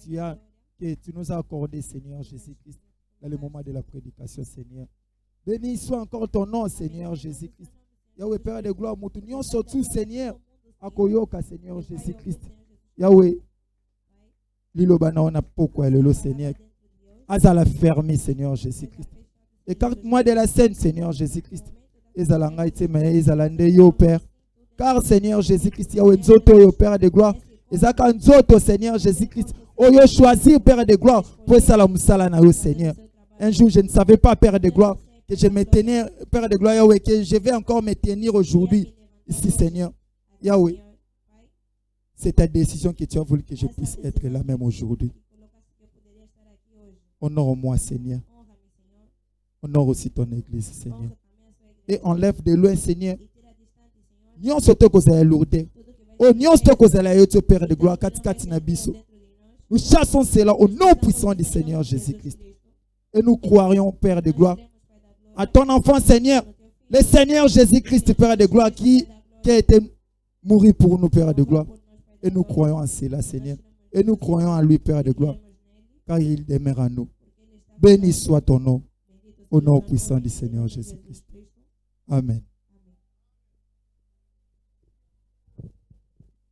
que tu nous as accordé, Seigneur Jésus-Christ, dans le moment de la prédication, Seigneur. Béni soit encore ton nom, Seigneur Jésus-Christ. Yahweh, Père de gloire, nous t'unions surtout, Seigneur, à Koyoka, Seigneur Jésus-Christ. Yahweh, l'ilobana, on a pourquoi le Seigneur. Azala fermé, Seigneur Jésus-Christ. Écarte-moi de la scène, Seigneur Jésus-Christ. Ezalanga iteme, ezalande yo, Père. Car, Seigneur Jésus-Christ, Yahweh, Nzoto, yo, Père de gloire. Ezaka Nzoto, Seigneur Jésus-Christ. Oh, yo, choisir, Père de gloire, pour salam salana, yo, Seigneur. Un jour, je ne savais pas, Père de gloire, que je me tenais, Père de gloire, Yahweh, que je vais encore me tenir aujourd'hui, ici, Seigneur. Yahweh, c'est ta décision que tu as voulu que je puisse être là même aujourd'hui. Honore-moi, Seigneur. Honore aussi ton église, Seigneur. Et enlève de loin, Seigneur. Nous Père de gloire, nous chassons cela au nom puissant du Seigneur Jésus-Christ. Et nous croirions, Père de gloire, à ton enfant, Seigneur, le Seigneur Jésus-Christ, Père de gloire, qui a été mort pour nous, Père de gloire. Et nous croyons en cela, Seigneur. Et nous croyons en lui, Père de gloire, car il demeure en nous. Béni soit ton nom, au nom puissant du Seigneur Jésus-Christ. Amen.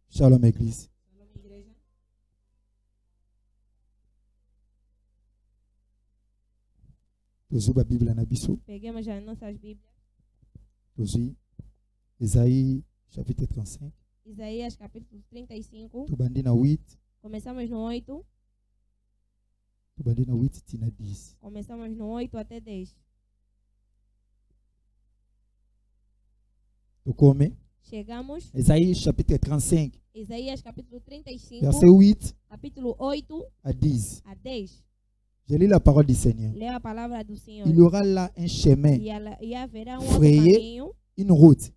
Shalom, Église. Tozu ba Bible na biso. Peguemos as nossas Bíblias. Tozu Isaïe chapitre 35. Isaías capítulo 35. Tubandi na 8. Começamos no 8. Tubandi na 8 tina 10. Começamos no 8 até 10. Tocome. Chegamos. Isaïe chapitre 35. Isaías capítulo 35. Verset 8. Capítulo 8 à 10. A 10. Je lis la parole du Seigneur. Lê a palavra do Senhor. Il y aura là un chemin frayé, une route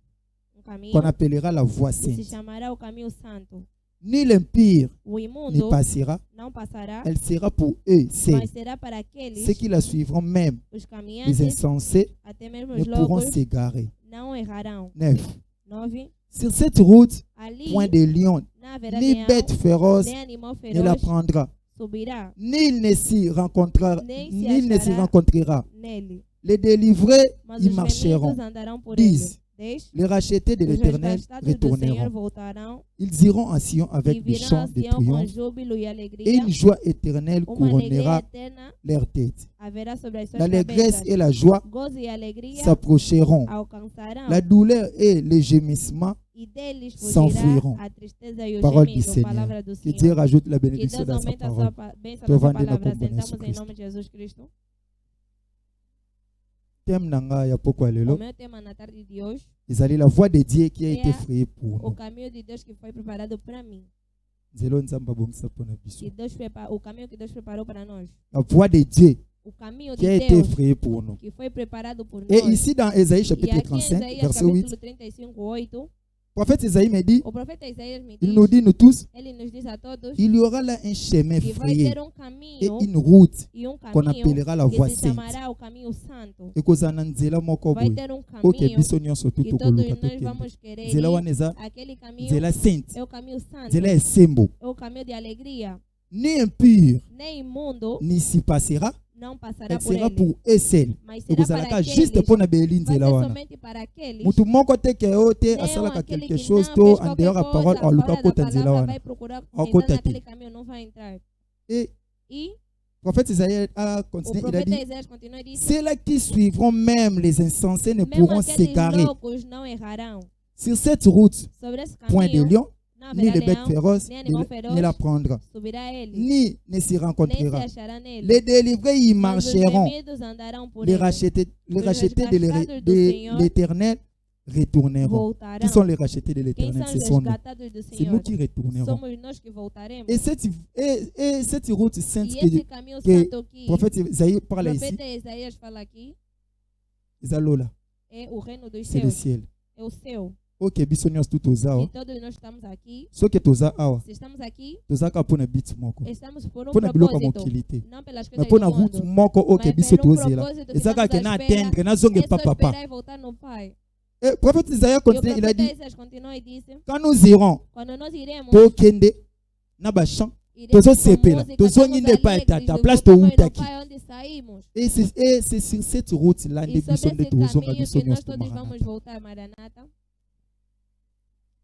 caminho, qu'on appellera la voie se sainte. chamará o caminho santo. Ni l'impie O n'y imundo passera. não passará, Elle sera pour eux seuls. mas será para aqueles, Ceux qui la suivront même, os les caminhantes, insensés, até mesmo ne os pourront loucos, s'égarer. não errarão. 9. 9. Sur cette route, Ali point de lion, não haverá ni leão, bête féroce nem animal ne la feroz prendra. subirá Nul ne s'y rencontrera. Nem se Nul ne s'y achará rencontrera. nele, Les délivrés mas y os marcheront. remidos andarão por 10. ele. 10. Les rachetés de Os l'Éternel resgatados do Senhor retourneront. voltarão Ils iront en Sion e avec des virão chants a de Sião com triomphe. júbilo e Et alegria. une joie éternelle Uma alegria couronnera eterna leur tête. haverá sobre as suas L'allégresse cabeças. et la joie Gozo e alegria s'approcheront. alcançarão. La douleur et le gémissement E deles s'enfuiront. fugirá a tristeza e o Parole du gemido. Seigneur. Palavra do Que Senhor. Dieu rajoute la Que bénédiction Deus dans sa aumenta a parole. sua bênção Tô na sua vendendo palavra. com Bwana Sentamos Yesu em Cristo. nome de Jesus Cristo. Thème nanga ya poko O lelo. meu tema na tarde de hoje Ils la voie de Dieu qui a été frayée pour o nous. caminho de Deus que foi preparado para mim. Nzelo nzamba bongisa pona biso. Que Deus o caminho que Deus preparou para nós. La voie de Dieu O caminho qui a de été Deus frayée pour nous. que foi preparado por Et nós. ici dans Ésaïe E chapitre aqui em 35, Isaías verset 8, capítulo 35, 8, prophète Ésaïe me dit, o profeta Isaías me il diz, nous dit nous tous, ele nos diz a todos il y aura là un chemin que vai frayé ter et caminho une route e qu'on caminho appellera la voie que se sainte. chamará o caminho santo. Et kozana nzela moko Vai boye. ter Ok, caminho biso nyonso que tutu todos koluka nós tokende. vamos querer Nzela ir. wana eza Aquele caminho nzela sainte. é o caminho santo, Nzela esembo. é o caminho de alegria. Ni impur Nem imundo ni s'y passera. não passará Elle por sera ele, pour eux seuls. mas Et será para kozalaka aqueles. juste pour na beli Vai nzela ser wana. somente para aqueles. Mutu moko te ke o te Não asalaka aquele quelque que chose não to fez en qualquer dehors a coisa, parole en luka fora da kota nzela palavra, wana. vai procurar Ao entrar kota naquele te. caminho, não vai entrar. Et E prophète Isaïe a o continué, il a profeta dit, Isaías continua e disse: ceux-là qui suivront même les insensés ne mesmo pourront aqueles s'égarer. loucos não errarão. Sur cette route, Sobre esse point de caminho, lion, não ni haverá les bêtes leão, féroces nem animal ne feroz la prendra, subirá ele, ni ne s'y nem se rencontrera. achará nele. Les délivrés y Mas os marcheront. remidos andarão por Les ele. rachetés Os de resgatados do Senhor l'Éternel retourneront. voltarão. Qui sont les rachetés de Quem l'Éternel? são Ce os sont nous. resgatados do C'est nous Senhor? qui retournerons. Somos nós que voltaremos. Et cette route sainte E que esse caminho que santo que le prophète Isaïe o parle ici, profeta Isaías fala aqui Izalola, é o reino dos c'est le céus. ciel. É o céu. Ok, bisonyos tout aux E ao. todos nós estamos aqui. Ce que toza awa, Se estamos aqui, toza ka pona bit moko. estamos por Pona biloko propósito. mokilité. Não pelas Mais coisas pona do route mundo. moko ok Mas biso pelo tozela. propósito que Ezaka estamos ke na à espera. atteindre na zonge É só papa. esperar e voltar no Pai. Et prophète Isaïe E o continue, il a profeta dit, Isaías continua e disse: quand nous irons quando nós iremos pour kende na ba champ Tozo sepela, tozo nyinde pa etata, place to utaki. Et c'est sur cette route-là, E sobre esse caminho que nós todos vamos voltar, Maranata.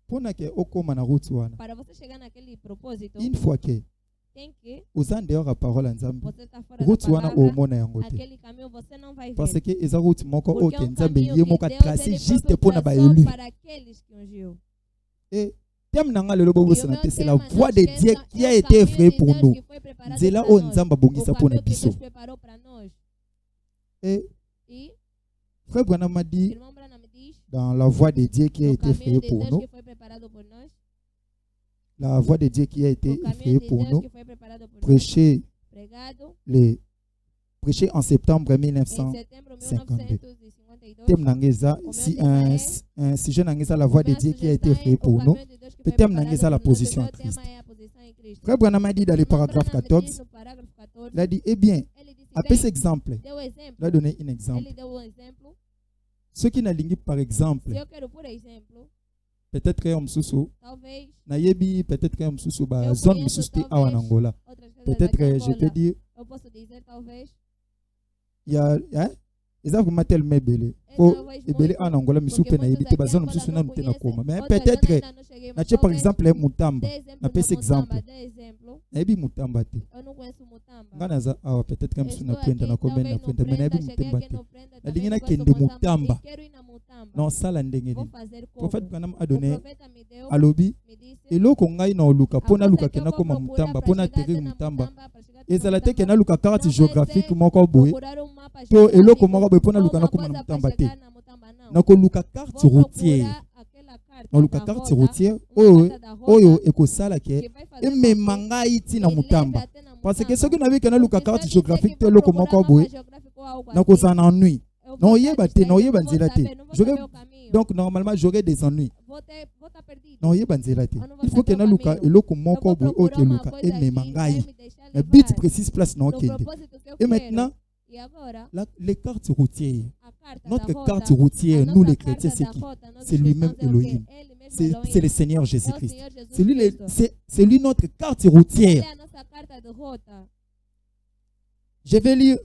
Pona ke okoma na route wana. Para você chegar naquele propósito, Une fois que tem que oza dehors a parole nzambe, você está fora da route wana palavra, omona yango te. aquele caminho você não vai ver. Parce que eza route moko Porque oke é um nzambe caminho ye que moko a Deus, tracé ele juste próprio pona ba traçou élu. para aqueles que ungiu. Et thème nanga lelo bo E o meu c'est la tema, voix não de esqueça, Dieu qui a é o été caminho fait de pour Deus nous. que foi preparado Nzela para o nós. nzamba bongisa O pona caminho que biso. Deus preparou para nós. Et E frère Branham m'a dit irmão Branham diz, dans la voix de Dieu qui a o été caminho fait de pour Deus nous, que foi preparado por nós, la voix de Dieu qui a o été caminho fait de pour Deus nous, que foi preparado por nós, prêcher pregado prêcher en septembre em 1952. setembro de 1952. Thème nangeza si un sujet nangeza la voix de Dieu qui a été fait pour nous. Le thème nangeza la position en Christ. Frère Branham a dit dans le paragraphe 14, il a dit eh bien, après cet exemple, il a donné un exemple. Ceux qui n'ont par exemple, peut-être qu'il y a un sous nayebi, peut-être qu'il y a un sous ba zone mususti awa en Angola. Peut-être je te dis il y a ils ont vraiment tellement belé. Belé en Angola misupe nayebi te ba zone mususu na mutena koma. Mais peut-être na che par exemple Mutamba. Na pese exemple. Nayebi Mutamba te. Ngana za awa peut-être que msuna kwenda na komena na kwenda mais nayebi Mutamba te. Na lingina kende Mutamba. Non sala ndenge ni. Prophète Branham a donné alobi eloko ngai na oluka pona luka kena koma Mutamba pona terre Mutamba. Ezala te kena luka carte géographique moko boye. To eloko moko boye pona luka na koma na Mutamba te. Na ko luka carte routière. Na luka carte routière oyo ekosala ke emema ngai tina Mutamba. Parce que ceux qui n'avaient que na luka carte géographique te eloko moko boye na ko s'en ennuie. Non yeba te, non yeba nzela te. Donc normalement j'aurais des ennuis. Non yeba nzela te. Il faut que na luka eloko moko boye o ke luka emema ngai. Le but précise place na okende. Et maintenant les cartes routières. Notre carte routière, nous les chrétiens, c'est qui? C'est lui-même Elohim. C'est le Seigneur Jésus-Christ. C'est lui notre carte routière. Je vais lire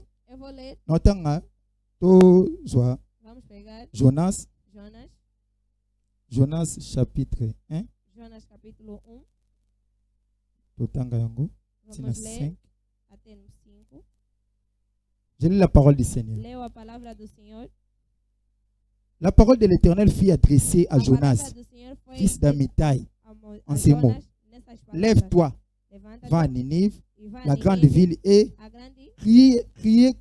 Jonas chapitre 1. Jonas capítulo 1. Totanga yango. Vamos ler até no 5. Je lis la parole du Seigneur. Leo a palavra do Senhor. La parole de l'Éternel fut adressée à Jonas, fils d'Amittai, en ces mots. Lève-toi, va à Ninive, la grande ville, et criez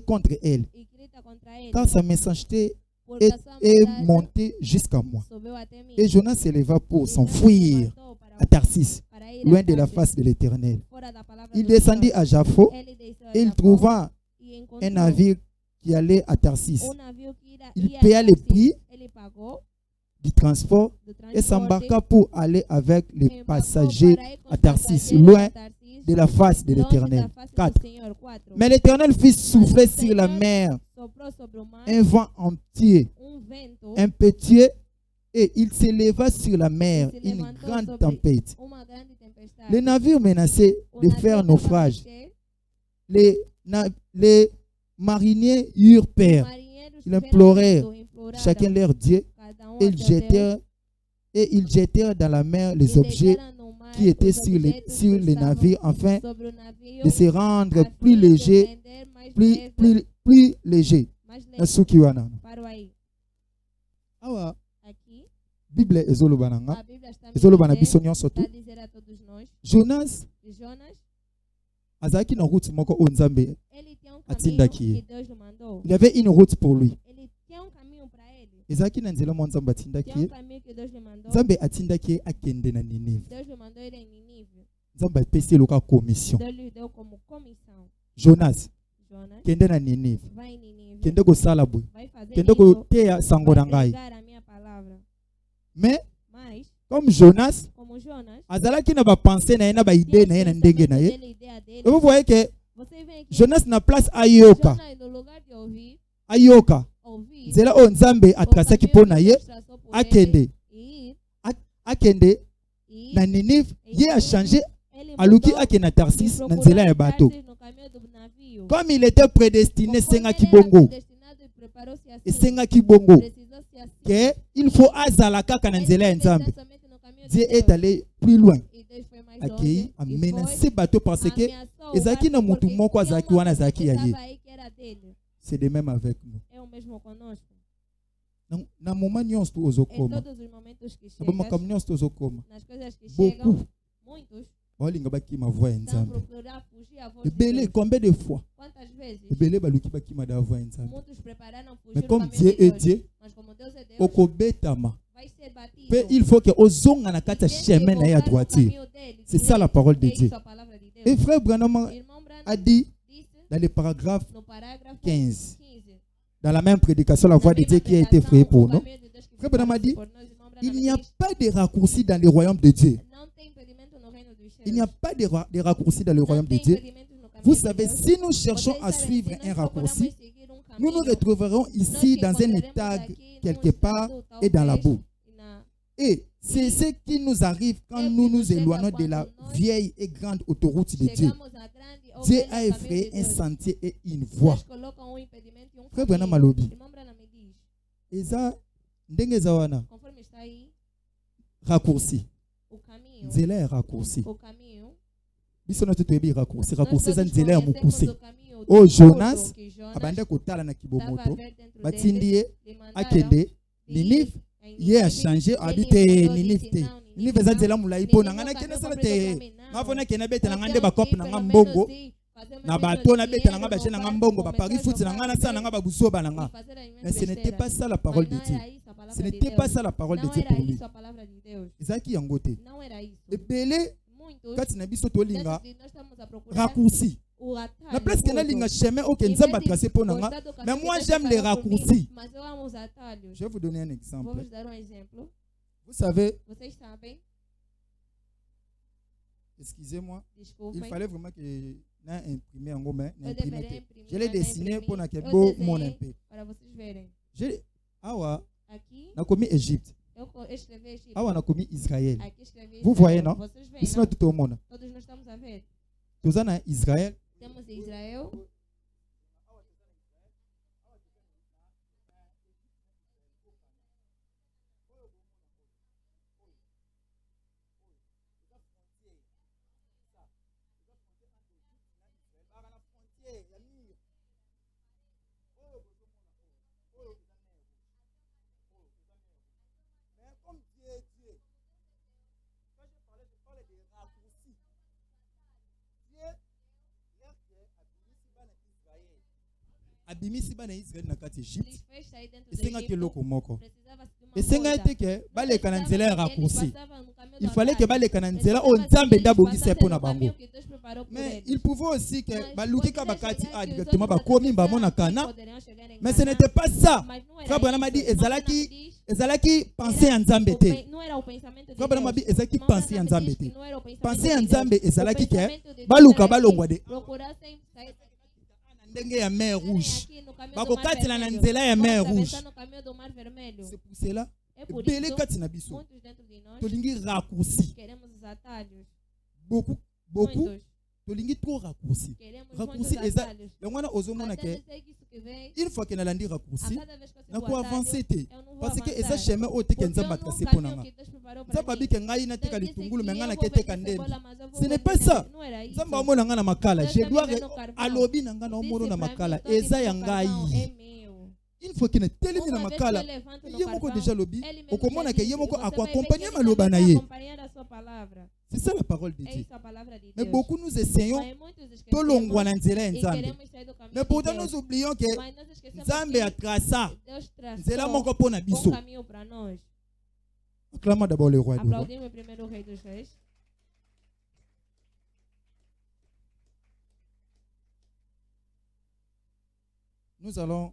contre elle, car sa méchanceté est montée jusqu'à moi. Et Jonas s'éleva pour s'enfuir à Tarsis, loin de la face de l'Éternel. Il descendit à Jaffo et il trouva un navire qui allait à Tarsis. Il paya le prix du transport et s'embarqua pour aller avec les passagers à Tarsis, loin de la face de l'Éternel. 4. Mais l'Éternel fit souffler sur la mer un vent entier, impétueux, et il s'éleva sur la mer une grande tempête. Le navire menaçait de faire naufrage. Les mariniers eurent peur. Ils implorèrent chacun leur Dieu et ils jetèrent dans la mer les objets qui étaient sur les navires afin de se rendre plus léger, plus léger. Awa Bible ezoloba nanga ezoloba biso nyonso tu. Jonas azaki na route moko o Nzambe atindaki. Il y avait une route pour lui. Ezaki na nzela mo Nzambe atindaki. Nzambe atindaki akende na Ninive. Nzambe apesi loka commission. Jonas kende na Ninive. Kende ko sala boy. Kende ko teya sango na ngai. Mais comme Jonas azalaki na ba pensée na na ba idée na na ndenge na ye. Et vous voyez que Jonas na place ayoka. Ayoka. Nzela o Nzambe atrasaki pona ye akende. Akende E na Ninive, ye a changé ele aluki mudou ake na e Tarsis na procurou nzela ya bateau. Tarsis no caminho do navio. Comme il était prédestiné, Conforme senga ele era kibongo, predestinado e preparou-se et assim, senga kibongo, precisou-se assim. que il faut azala kaka na Ele nzela ya devia Nzambe. estar somente no caminho de Dieu Deus. est allé plus loin. E Deus foi mais Accueilli, longe a e menacé bateau parce que ameaçou o ezaki na barco mutu porque moko tinha azaki uma wana pessoa azaki que ya estava ye. aí que era dele. C'est de même avec nous. É o mesmo conosco. Na moment nyonso tu Em ozokoma, todos os momentos que na makambo chegas, nyonso tu ozokoma, nas coisas que chegam, beaucoup muitos balinga bakima voix ya estão a Nzambe. procurar fugir à voz de Ebele, Deus. combien de fois Quantas vezes ebele baluki bakima da voix ya Nzambe. muitos prepararam fugir Mais o comme caminho Dieu de est Deus. Dieu, Mas como Deus é Deus, okobetama. vai ser batido. Pe il faut que ozonga na E kati ya tem que chemin na ya voltar no droitier. caminho dele, C'est ça la direito. parole de É Dieu. isso a palavra de Deus. Et frère Branham Irmão Branham a dit disse dans le paragraphe no parágrafo 15, 15, dans la même prédication, la na voix de mesma Dieu qui a été pregação, créée o pour nous, caminho de Deus que Frère foi Branham a feito dit, por nós, irmão Branham il n'y a diz, pas de raccourci dans le royaume de Dieu. não tem impedimento no reino dos céus. Il n'y a pas de raccourci dans le Não royaume de tem Dieu. impedimentos no caminho Vous de savez, Deus. si nous cherchons Vocês à sabem, suivre se un nós raccourci, procuramos seguir nous nous caminho, retrouverons nós ici que dans un encontraremos état aqui quelque num part estado, et dans la talvez, boue. na- Et c'est ce qui nous arrive quand É o nous que nous nos chega éloignons de la quando nós vieille et grande autoroute de Dieu. chegamos à grande ou Dieu velho a caminho effrayé de un Deus. sentier et une voie. Deus coloca impedimento e Frère caminho. Branham alobi. Irmão Branham me diz, Eza ndenge eza wana conforme está aí, raccourci. o caminho, Nzela ya raccourci. o caminho, Biso na toyebi raccourci. nós Raccourci eza todos nzela ya conhecemos mokuse. o caminho Oh, do Jonas, curto que Jonas Abande kotala na estava a kibomoto. ver dentro Batindi dele, ye lhe mandaram akende de Ninive. ir em Ye a Nínive. changé. Ele Habite mudou, Ninive disse, te. não, Ninive eza não. nzela mulai mpo na Ninive nga é um nakende caminho sala comprido te. pra mim, não. Nga fona kende bete na nga nde Então, bakope sim, na nga pelo mbongo. menos ir, fazer Na meu bato menos na bete na nga dinheiro bashe na no nga barco, mbongo começar bapari a futi na nga jogar na sa na nga babusoba na e nga. fazer as minhas Mais ce n'était besteiras. pas ça la parole de Mas não Dieu. era isso a palavra Ce de n'était Deus. pas ça la parole de Não Dieu era pour lui. isso a palavra de Deus. Ezaki yango te. Não era isso. Ebele Muitos, kati na biso tolinga dentro de nós estamos a procurar raccourci. o atalho. Na place que nalinga curto. chemin oke Em nzambe vez de atracé mpo na nga. gostar do caminho Mais que moi Deus j'aime les preparou por mim, raccourcis. mas eu amo os atalhos. Je vais vous donner un Vou exemple. vos dar exemplo. Vous savez, Vocês sabem, excusez-moi, il desculpem, fallait vraiment que na imprimer en mais na eu imprimer deveria te. imprimir. Je l'ai mas não dessiné imprimi. pour na que Eu beau desenhei mon un peu. para vocês verem. Je awa Aqui, na komi Égypte. eu escrevi Egito. Awa na komi Israël. Aqui escrevi Vous Israel. voyez, non? Vocês veem, Ici não? na tout au monde. Todos nós estamos a ver. Toza na Israël. Temos Israel. Abimisi bana Israël na kati Égypte. Eles fez sair dentro do Esenga ke Egito. loko moko. Precisava de uma Esenga coisa. ete ke baleka na nzela ya raccourci. Il fallait que que baleka na nzela o nzambe ndabongisa mpo na bango. Mais il pouvait aussi que baluki ka bakati directement bakomi bamona kana. Mais ce n'était pas ça. Frère Branham a dit ezalaki pensée ya nzambe te. Frère Branham a dit ezalaki pensée ya nzambe te. Pensée ya nzambe ezalaki ke baluka balongwa de ndenge ya mer rouge. Bakokatela na nzela ya mer rouge. C'est pour cela ebele kati na biso tolingi raccourci. Beaucoup tolingi trop raccourci. Raccourci eza longwana ozomona ke une fois que nalandi raccourci na ko avancer te parce que eza chemin o te ke nzamba tracé pour nanga. Nzamba bike ngai na teka litungulu menga na keteka ndembi. Ce n'est pas ça. Nzamba omona nga na makala. Je dois alobi na nga na omono na makala. Eza ya ngai. Une fois qu'il est tellement dans ma cala, il y a beaucoup déjà lobby. Au comment que y a beaucoup à accompagner ma loba naïe. C'est ça la parole de Dieu. Mais beaucoup nous essayons tout l'ongwana nzela nzambe. Mais pourtant nous oublions que nzambe a tracé nzela moko pona biso. Acclamons d'abord le roi des rois. Nous allons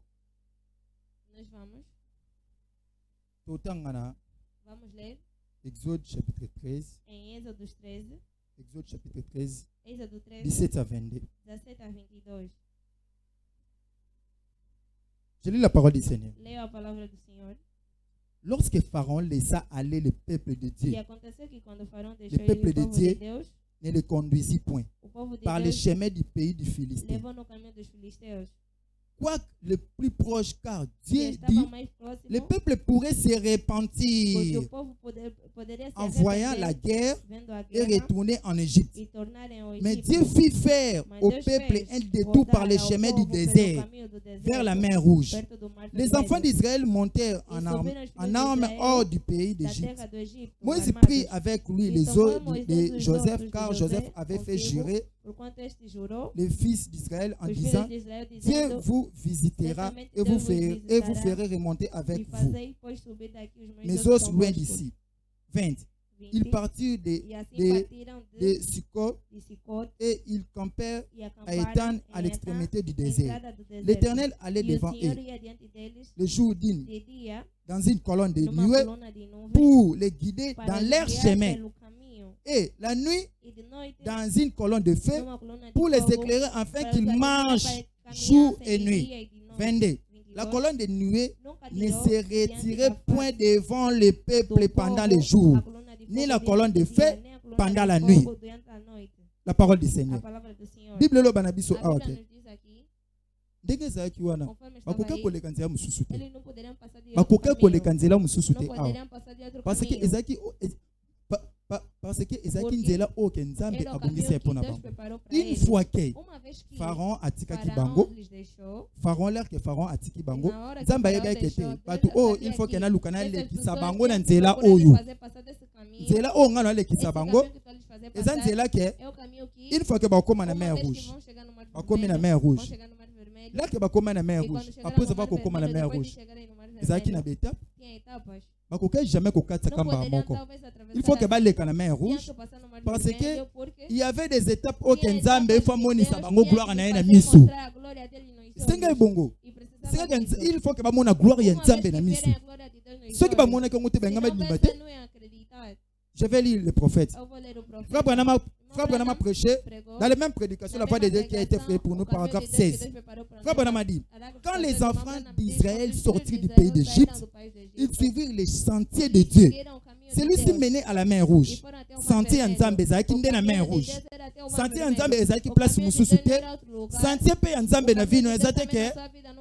Vamos ler Exode chapitre 13. em Êxodo 13. Exode chapitre 13. Êxodo 13, 17 à 22. 17 a 22. Je lis la parole du Seigneur. Leia a palavra do Senhor. lorsque Pharaon laissa aller le peuple de E Dieu, aconteceu que quando o Faraó le deixou peuple o de povo de Dieu Deus, ne le conduisit point o povo de par les Deus chemins du pays du Philistin. levou no caminho dos filisteus. Quoique le plus proche, car Que Dieu estava dit, mais próximo, le peuple pourrait se porque repentir o povo poderia se en voyant la arrepender, guerre vendo a et guerra retourner en Égypte. e tornarem ao Mais Egito. Dieu fit faire Mas au Deus peuple fez un détour par les voltar ao chemins du povo pelo désert caminho do vers la deserto, mer Rouge. perto do Mar Les Vermelho, enfants d'Israël montèrent en armes hors du pays da d'Égypte. terra do Egito, Moïse armados, prit avec lui E les tomou os Moisés de os Joseph, ossos de car José Joseph avait fait consigo, jurer porquanto este jurou les fils d'Israël en os filhos disant, de Israel, Dieu dizendo: vous visitera Certamente et Deus vous vos ferez visitará remonter e avec vous fazei, pois, subir daqui os mes meus os ossos loin convosco. d'ici. 20. 20. Ils partirent E assim de partiram de Sukkot de Sicote et ils campèrent e à acamparam Étan à em l'extrémité du Etã, na désert. entrada do deserto. L'Éternel allait E o devant Senhor eux ia diante deles le jour d'une de dia, dans une colonne de numa nuée coluna de nuvem, pour les guider para dans os leur guiar chemin. pelo caminho. Et la nuit E de noite, dans une colonne de feu numa coluna de pour les fogo, éclairer afin para qu'ils os alumiar, marchent para jour caminhassem et de nuit. dia e de noite. 22. La 22. colonne de nuée Nunca ne tirou se diante retirait da point face devant le do peuple pendant povo les jours, a coluna de ni fogo la diante colonne do de dia, feu nem a coluna pendant de la fogo nuit. durante a noite. La parole du A Seigneur. palavra do Senhor. Bible lo banabiso A Bíblia ok. nos diz aqui, Ndenge ezalaki wana conforme estava bakoki aí, koleka nzela mosusu te, eles não poderiam passar de outro bakoki caminho. koleka nzela mosusu Não te awa, poderiam passar de outro parce que caminho. ezalaki parce que ezalaki Porque nzela oyo ke nzambe Era o abongisi caminho ye que mpo na Deus bango. preparou para Une eles. fois que Uma vez que Pharaon atikaki Faraó bango, lhes deixou, Pharaon l'air ke Pharaon atiki bango, na hora que nzambe Faraó ayebaki deixou, ete Deus bato já oyo sabia il faut que ke naluka essas nalekisa pessoas bango na iam nzela procurar lhes oyo, fazer passar desse caminho. nzela oyo nga na Esse alekisa bango caminho que tu lhes fazer eza passar nzela ke é o caminho que, une fois que bakoma na uma mer vez que rouge, vão chegar no Mar bakomi na Vermelho, mer vão rouge, chegar no Mar Vermelho, là ke bakoma na mer e quando rouge, chegaram apres no avoir Mar kokoma na Vermelho, mer depois de rouge, chegarem no Mar ezalaki na Vermelho, baétape tinha etapas. bakoki jamais kokatisa Não kamba poderiam moko. talvez Il faut que atravessar baleka na mer tinham rouge que passar no Mar parce que Vermelho, porque il y avait des étapes oyo ke tinha nzambe etapas efo que amonisa Deus bango tinha gloire que na ye na fazer miso. mostrar a glória dele nos Senga olhos. ebongo. E precisava disso. Il faut que bamona gloire ya Uma vez nzambe que na verem miso. a glória de Deus nos Soki olhos, bamonaki yango te bengama senão bimba você te. não ia acreditar. Je vais lire le prophète. Eu vou ler o profeta. Frère Branham a prêché Pregou dans les mêmes prédications la voix de Dieu qui a été faite pour nous, paragraphe 16. Frère Branham a dit, quand les enfants d'Israël sortirent du pays d'Égypte, ils suivirent les sentiers de Dieu. Celui-ci menait à la mer Rouge. Sentier Nzambe ezalaki nde na mer Rouge. Sentier Nzambe ezalaki place mosusu te. Sentier mpe ya Nzambe na vino eza te ke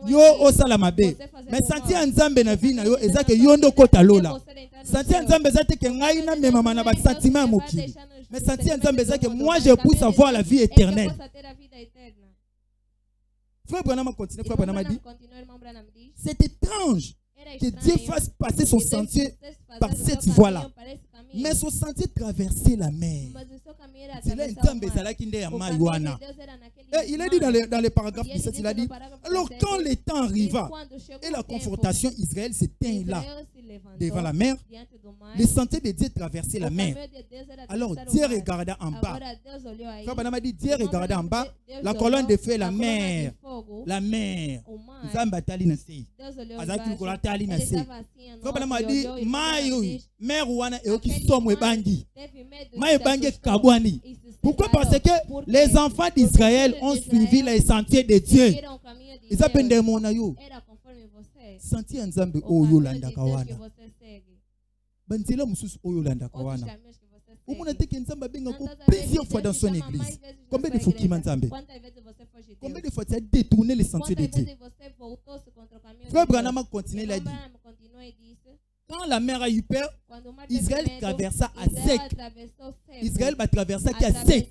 yo osala mabe. Mais sentier Nzambe na vino yo eza ke yo ndo kota lola. Sentier Nzambe eza te ke ngai na memama na basentiment ya mokili. Mais sentier Nzambe eza ke moi je pousse à voir la vie éternelle. Frère Branham continue, Frère Branham a dit, c'est étrange que Dieu fasse passer son sentier par cette voie-là. Mais son sentier traversait la mer. Il est dit dans les paragraphes 17, il a dit, alors quand le temps arriva et la confrontation Israël s'éteint là, devant la mer, le sentier de Dieu traversait la mer. Alors Dieu regarda en bas. Frère Branham a dit, Dieu regarda en bas, la colonne de feu, la mer. La mer. Frère Branham a dit, mer wana eoki somo ebangi. Ma ebangi kabwani. Pourquoi? Parce que les enfants d'Israël ont suivi les sentiers de Dieu. Ils appellent des monayo. Sentier Nzambe oyo landaka wana. Banzela mususu oyo landaka wana. Omona te ke Nzambe abenga ko plusieurs fois dans son église. Combien de fois qui Nzambe? Combien de fois tu as détourné les sentiers de Dieu? Frère Branham continue, il a dit, quand la mer a eu peur, Israël traversa à sec. Israël va traverser à sec.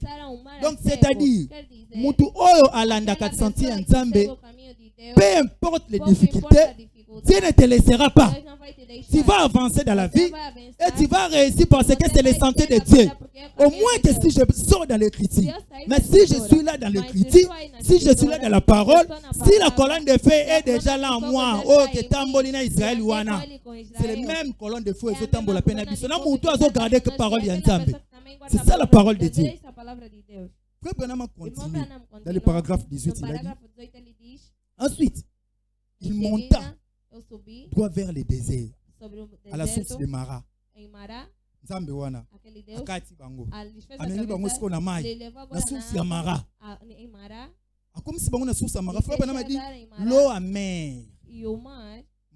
Donc c'est-à-dire, mutu oyo alanda kat sentier Nzambe, peu importe les difficultés, Dieu ne te laissera pas. Tu vas avancer dans la vie et tu vas réussir parce que c'est le sentier de Dieu. Au moins que si je sors dans l'écriture, mais si je suis là dans l'écriture, si je suis là dans la parole, si la colonne de feu est déjà là en moi, oh que tambolina Israël wana, c'est le même colonne de feu et tambola penabiso. Na mutu azo garder que parole yanzambe. C'est ça la parole de Dieu. Frère Branham continue dans le paragraphe 18, il a dit, ensuite, il monta droit vers le désert, à la source de Mara. Nzambe wana akati bango ameni bango siko na mai na source ya Mara. Akomisi bango na source ya Mara. Frère Branham a dit l'eau amère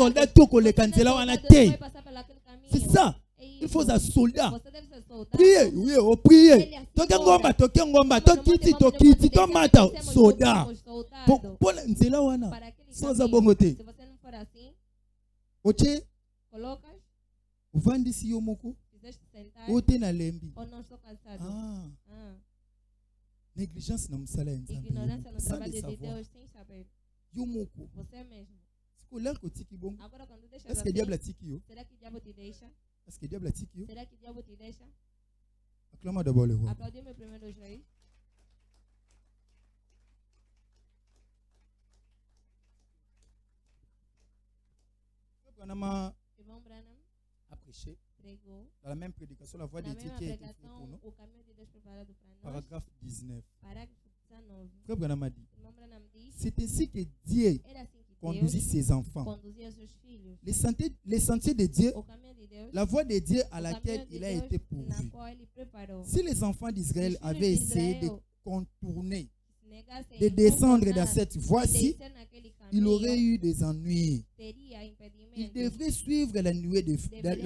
soldat tout qu'on les cancela on a Você terre. vai passar por aquele caminho. C'est ça. É Il faut isso. un soldat. Você deve ser soldado. Priez, oui, oh, priez. Ele assim ora. Toke ngomba, Quando tokiti, mandamos tokiti, descer, tomata, descemos, soda. somos soldado. Pona nzela wana. Para aquele Soza caminho. bongote. Se você não for assim, Oche, colocas, uvandisi yo moko, fizeste sentar, ote na lembi. ou não estou cansado. Ah, négligence na msala ya nzambe. Ignorância no Sans trabalho le de savoir. Deus sem saber. Yo moko. Você mesmo. Scolaire ko tiki bongo. Agora quando deixas Est-ce que assim, diable a tiki yo? será que o diabo te deixa? Est-ce que diable a tiki yo? Será que o diabo te deixa? Acclame d'abord le roi. Aplaudimos primeiro os reis. Branham Irmão Branham a prêché pregou dans la même prédication la voix na de Dieu mesma qui a été faite pregação pour nous. o caminho de Deus preparado para nós. Paragraphe 19. Parágrafo 19. Frère Branham a dit, Irmão Branham diz, c'est ainsi que Dieu era assim que conduisit Deus ses enfants. conduzia seus filhos. Les sentiers de Dieu, O caminho de Deus, la voie de Dieu à o laquelle caminho de il a Deus été na pourvu. qual ele preparou. Si les enfants d'Israël Os filhos avaient de essayé de Israel contourner, negassem de em descendre contornar, dans cette de voie-ci, descer naquele il caminho, aurait eu des ennuis. teria Il impedimentos. devrait suivre la nuée de feu, Deveriam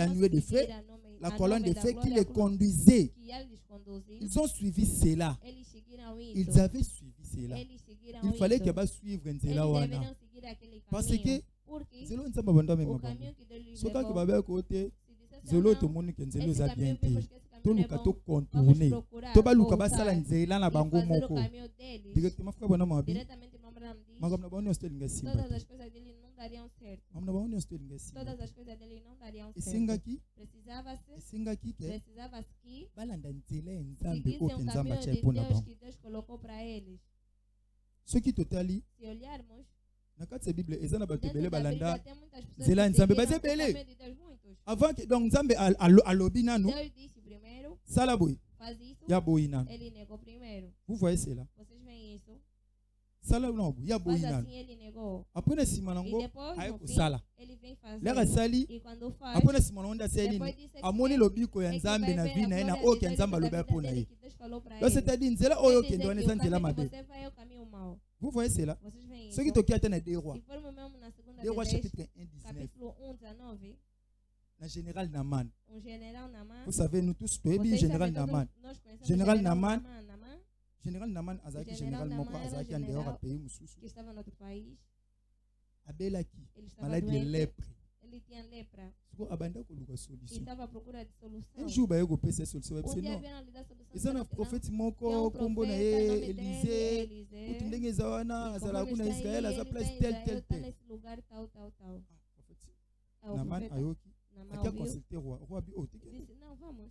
la seguir colonne a de nome feu da qui glória, les a cruz conduisait. que ia lhes conduzir. Ils ont suivi cela. Eles seguiram isso. Ils avaient suivi cela. Eles seguiram Il fallait isso. qu'ils va suivre Eles Nzela wana. deveriam seguir aquele Parce caminho. que Porque Nzela nzamba banda o mema bango. caminho que Deus lhes Soka ki levou, babe côté, se dissesse Nzela não, to moni ke Nzela esse za caminho bien te. vimos que esse To caminho é luka bom, to vamos contourner. procurar To ba luka voltar basala Nzela na e bango fazer o moko. caminho deles. Directement frère bana mabi. Diretamente, irmão Branham diz, Magam na bango nsto linga simba. todas as coisas dele não dariam certo. Magam na bango nsto linga simba. Todas as coisas dele não dariam Esenga certo. ki, Precisava-se esenga ki ke precisava-se que balanda Nzela ya Nzambe seguissem oyo um Nzambe caminho atia de mpona Deus bango. que Deus colocou para eles. Soki totali Se olharmos, na kati ya Bible eza na bato dentro ebele da Bíblia balanda tem muitas pessoas Nzela ya que Nzambe seguiram baza o ebele. caminho de Deus, muitos. Avant que donc Nzambe alobi nanu Deus disse primeiro, sala boye faz isso, ya boyi nanu. ele negou primeiro. Vous voyez cela? Vocês veem isso? Sala na boye ya boyi Faz nanu. assim, ele negou. Après na sima E nango depois, aye no fim, kosala. ele vem fazer. Leka sali E quando faz, après na sima nango ndasali depois nini? disso é que Amoni vem- lobiko ya é que Nzambe vai na ver vi a na ye na glória oyo de ke Deus Nzambe na alobi vida apo na dele ye. que Deus falou para Donc ele. c'est-à-dire nzela Quer oyo dizer okende wana que eza o nzela caminho que mabe. você vai é o caminho mau. Vous voyez cela? Vocês veem isso? Soki toki ata na deux rois. Se formos mesmo na segunda Deux rois de Reis, chapitre 1 19. capítulo 1, 19, Na général Naman. general Naamã. Vous savez nous tous toyebi Vocês général sabem, Naman. nós conhecemos General general Naaman. Naamã, Général Naman azalaki Général général moko Naaman era azalaki en dehors ya général. pays mosusu. que estava no outro país. Abelaki Ele estava maladie ya doente. lèpre. Ele tinha lepra Siko abanda koluka e solution. estava à procura de solução. Un jour baye kopesa solution Um parce dia non. vieram lhe dar solução. Eza na disseram que não. prophète Tem moko kombo na profeta, ye nome dele, Élisée. Élisée. Kutu ndenge eza wana E azalaka conforme kuna está Israël aí, aza ele place está em tel Israel, tel está tel. nesse lugar tal, tal, tal. Ah, prophète. Ah, o Naman profeta ayoki Naamã akia ouviu consulter roi. Roi bi oh e teke. disse, não, vamos.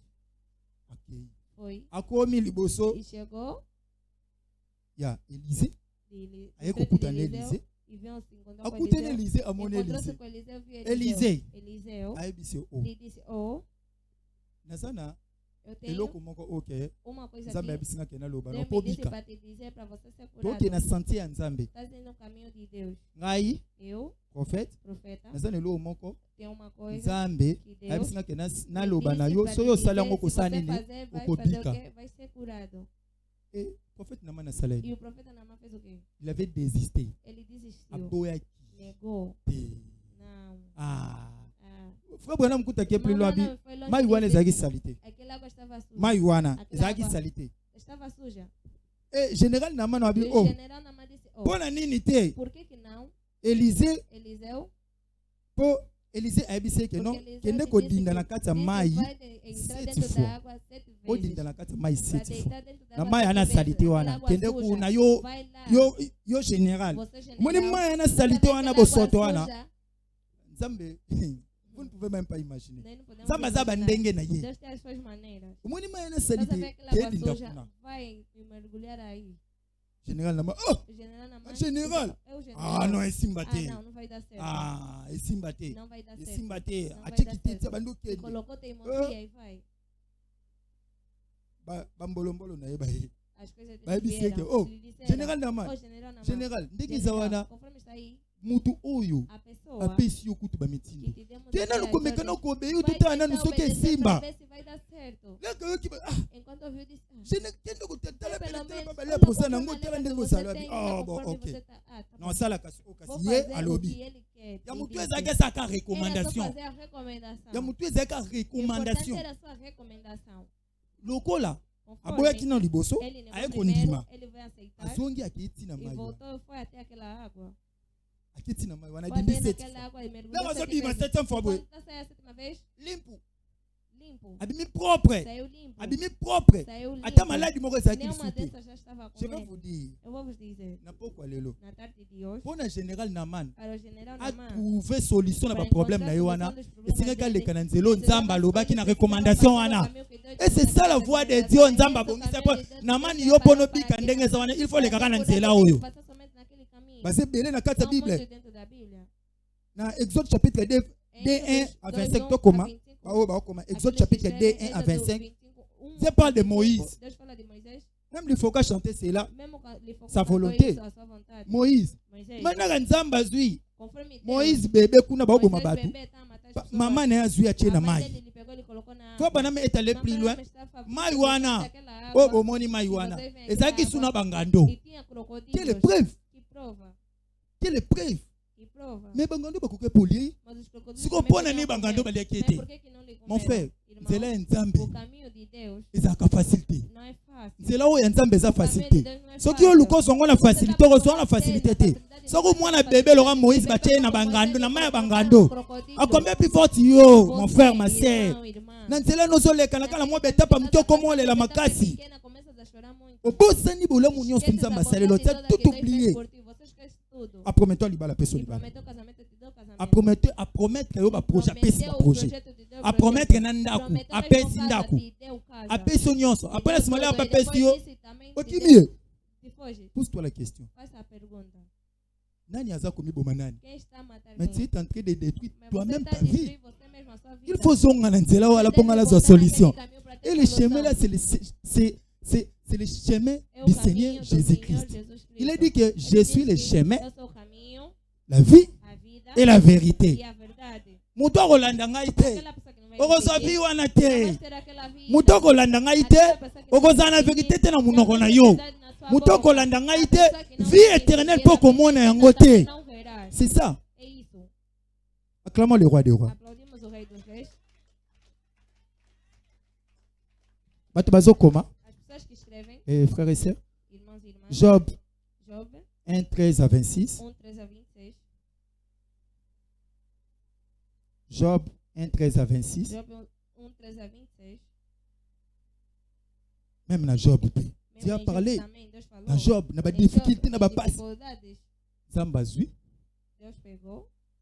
Okay. Foi. Akomi liboso E chegou ya Élisée. de Aye frente kokuta de na Eliseu Élisée. e veio se encontrar com Akutana Eliseu. Élisée amoni Encontrou-se Élisée. com Eliseu, viu Élisée. Eliseu Ayebisi oh. lhe disse, oh, Nazana eu tenho eloko moko okay. uma coisa Nzambe aqui. ayebisi ke na loba no Deus po me disse bika. para te dizer para você ser curado. Toke na sentier ya Nzambe. Está sendo o caminho de Deus. Ngai Eu, prophète profeta, nazana eloko moko tem uma coisa Nzambe que Deus ayebisi ke na me loba na disse yo para so te yo dizer, sala yango se kosala você nini fazer, vai okobika. fazer o quê? Vai ser curado. Et prophète Naman asala E o profeta Naamã fez o quê? il avait désisté. Ele desistiu. Aboyaki Negou. te. Não. Ah. Ah. Frère Branham kuta ke plus Irmão loin bi. Branham foi longe Mai de wana dizer, ezalaki salité. aquela água estava suja. Mai wana Aquela ezalaki água salité. estava suja. Et général Naman E abi o oh. general Naamã disse, oh, Pona nini te? por que não? Élisée Eliseu, po Élisée ayebisi ke non porque Eliseu kende te kodinda disse na que kati ya disse, mai vai entrar 7 dentro fois. da água 7 vezes. odinda na kati ya mai Para 7 fois. deitar dentro da Na água mai 7 ana vezes. salité Aquela wana água kende suja. kuna yo Vai lá. yo général. Você general. Moni mai ana Você salité vê wana aquela bosoto água wana. suja, Nzambe vous ne pouvez même pas imaginer. nós não podemos Nzambe azaba imaginar. ndenge na ye. Deus tem as suas maneiras. Moni mai ana Você vê salité aquela ke água dinda suja, kuna. vai mergulhar aí. Général Naman oh O general Naamã, général. é o general. Ah non esimba Ah, te. não, não vai dar certo. Ah esimba te. Não vai dar certo. Esimba te. Não vai Atiki dar te certo. bandu E kende. colocou teimosia e vai. Bambolombolo na ye ba ye. As coisas Vai dele biseke, vieram. oh, Lhe disseram, Général Naman. oh, general Naamã, Général ndenge general, zawana conforme está aí, mutu oyo a pessoa apesi yo kutu que bamitindo. te demos Tena aqui as lukomeka na ordens, kobeyi vai ututana nanu tentar soki obedecer esimba. para ver se vai dar certo. Leka yoki ba ah Enquanto ouviu, disse, jene kende kutala pelo pele menos, baba olha le posa conforme nango a tala letra ndenge que osala você bi tem, ah bon conforme OK você tá, tá non bom. sala kasi Vou okasi ye fazer o que alobi ele quer. ya ele mutu disse. ezalaki asaka Era só recommandation fazer a recomendação. ya mutu ezalaki O importante recommandation era a sua recomendação. Lokola, Conforme aboyaki na liboso, ele negou aye primeiro, kondima. ele veio aceitar Azongi akiti na e mai. voltou e foi até aquela água. Akiti na mai, wana Foi dindi até sete. naquela água e Não, mergulhou mas eu 7 digo, mas vezes. 7e fois, boy. Quando tá saindo a 7ª vez, Limpo. limpo. Abimi propre. Saiu limpo. Abimi propre. Saiu limpo. Ata malade moko ezaki Nenhuma lisuki. dessas já estava com Je vais ele. vous dire, Eu vou vos dizer, na pokwa lelo. na tarde de hoje, Pona général Naman para o general a Naman, trouvé solution na para ba problème encontrar na yo solução wana. dos problemas Esinga dele, kaleka na nzelo precisava nzamba alobaki na escolher, recommandation precisava wana. fazer o caminho que Deus Et c'est ça la disse, voix de precisava Dieu fazer nzamba esse bongisa caminho po de Deus, namani precisava yo pono para bika que ndenge za wana il faut para lekaka na que nzela poder oyo. passar somente naquele caminho. Base belé na kati ya São Bible. muitos dentro da Bíblia. Na Exode chapitre 2 D1 à 25 to koma. Bao bao koma Exode chapitre 2 1 à 25. Dieu parle de Moïse. Deus fala de Moisés. Même il faut qu'à chanter cela. Mesmo ele focou Sa na volonté. sua vontade. Moïse. Moisés. Mana nzamba zui. Conforme Deus, Moïse bébé kuna bao boma Moisés batu. bebê tá a matar as pessoas. Maman na azui atie na A mãe mai. dele, ele pegou, ele colocou na Toi água. baname étaler plus loin. Mai wana. Oh bomoni mai wana. Ezaki suna bangando. E tinha crocodilos. Quelle preuve? Que prova. Quelle preuve? Que prova. Mais bangando bakoke poli. Mas os crocodilos Si também kopona podiam ni bangando comer. baliaki Mas ete. por que que não lhe Mon comeram? frère, Irmão, nzela ya nzambe o caminho de Deus ezalaka facilité. não é fácil. Nzela oyo ya nzambe eza O caminho de facilité. Deus não é Soki oyo luka ozongo na facilité okozonga na facilité te. Soki mwana bebe loka Moïse batie na bangando na mai ya bangando. Akombia plus forte yo, mon frère, ma sœur. Na nzela nozoleka na kala mwa betapa moke okomolela makasi. Obosani bolamu nyonso nzambe asalelo tia tout oublié. Apromettoi libala peso libala. Apromettre yo ba projet apesi ba projet. Apromettre na ndaku, apesi ndaku. Apesi nyonso. Après la simala apesi yo. Otimie. Pose-toi la question. Nani aza komi boma nani? Mais tu es en train de détruire toi-même ta vie. Il faut zonga na nzela wala ponga la solution. Et le chemin là c'est le chemin du Seigneur Jésus-Christ. Il a dit que je suis le chemin, la vie et la vérité. Muto kolanda ngai te. Okozwa vie wana te. Muto kolanda ngai te. Okozwa na vérité te na munoko na yo. Muto kolanda ngai te. Vie éternelle po komona yango te. C'est ça. Acclamons le roi des rois. Bato bazo koma. Frères et sœurs. Job 1, 13 à 26. Job 1, 13 à 26. Même dans Job, Dieu a parlé. Dans Job, il y a des difficultés, il y a des passes. Zambazui.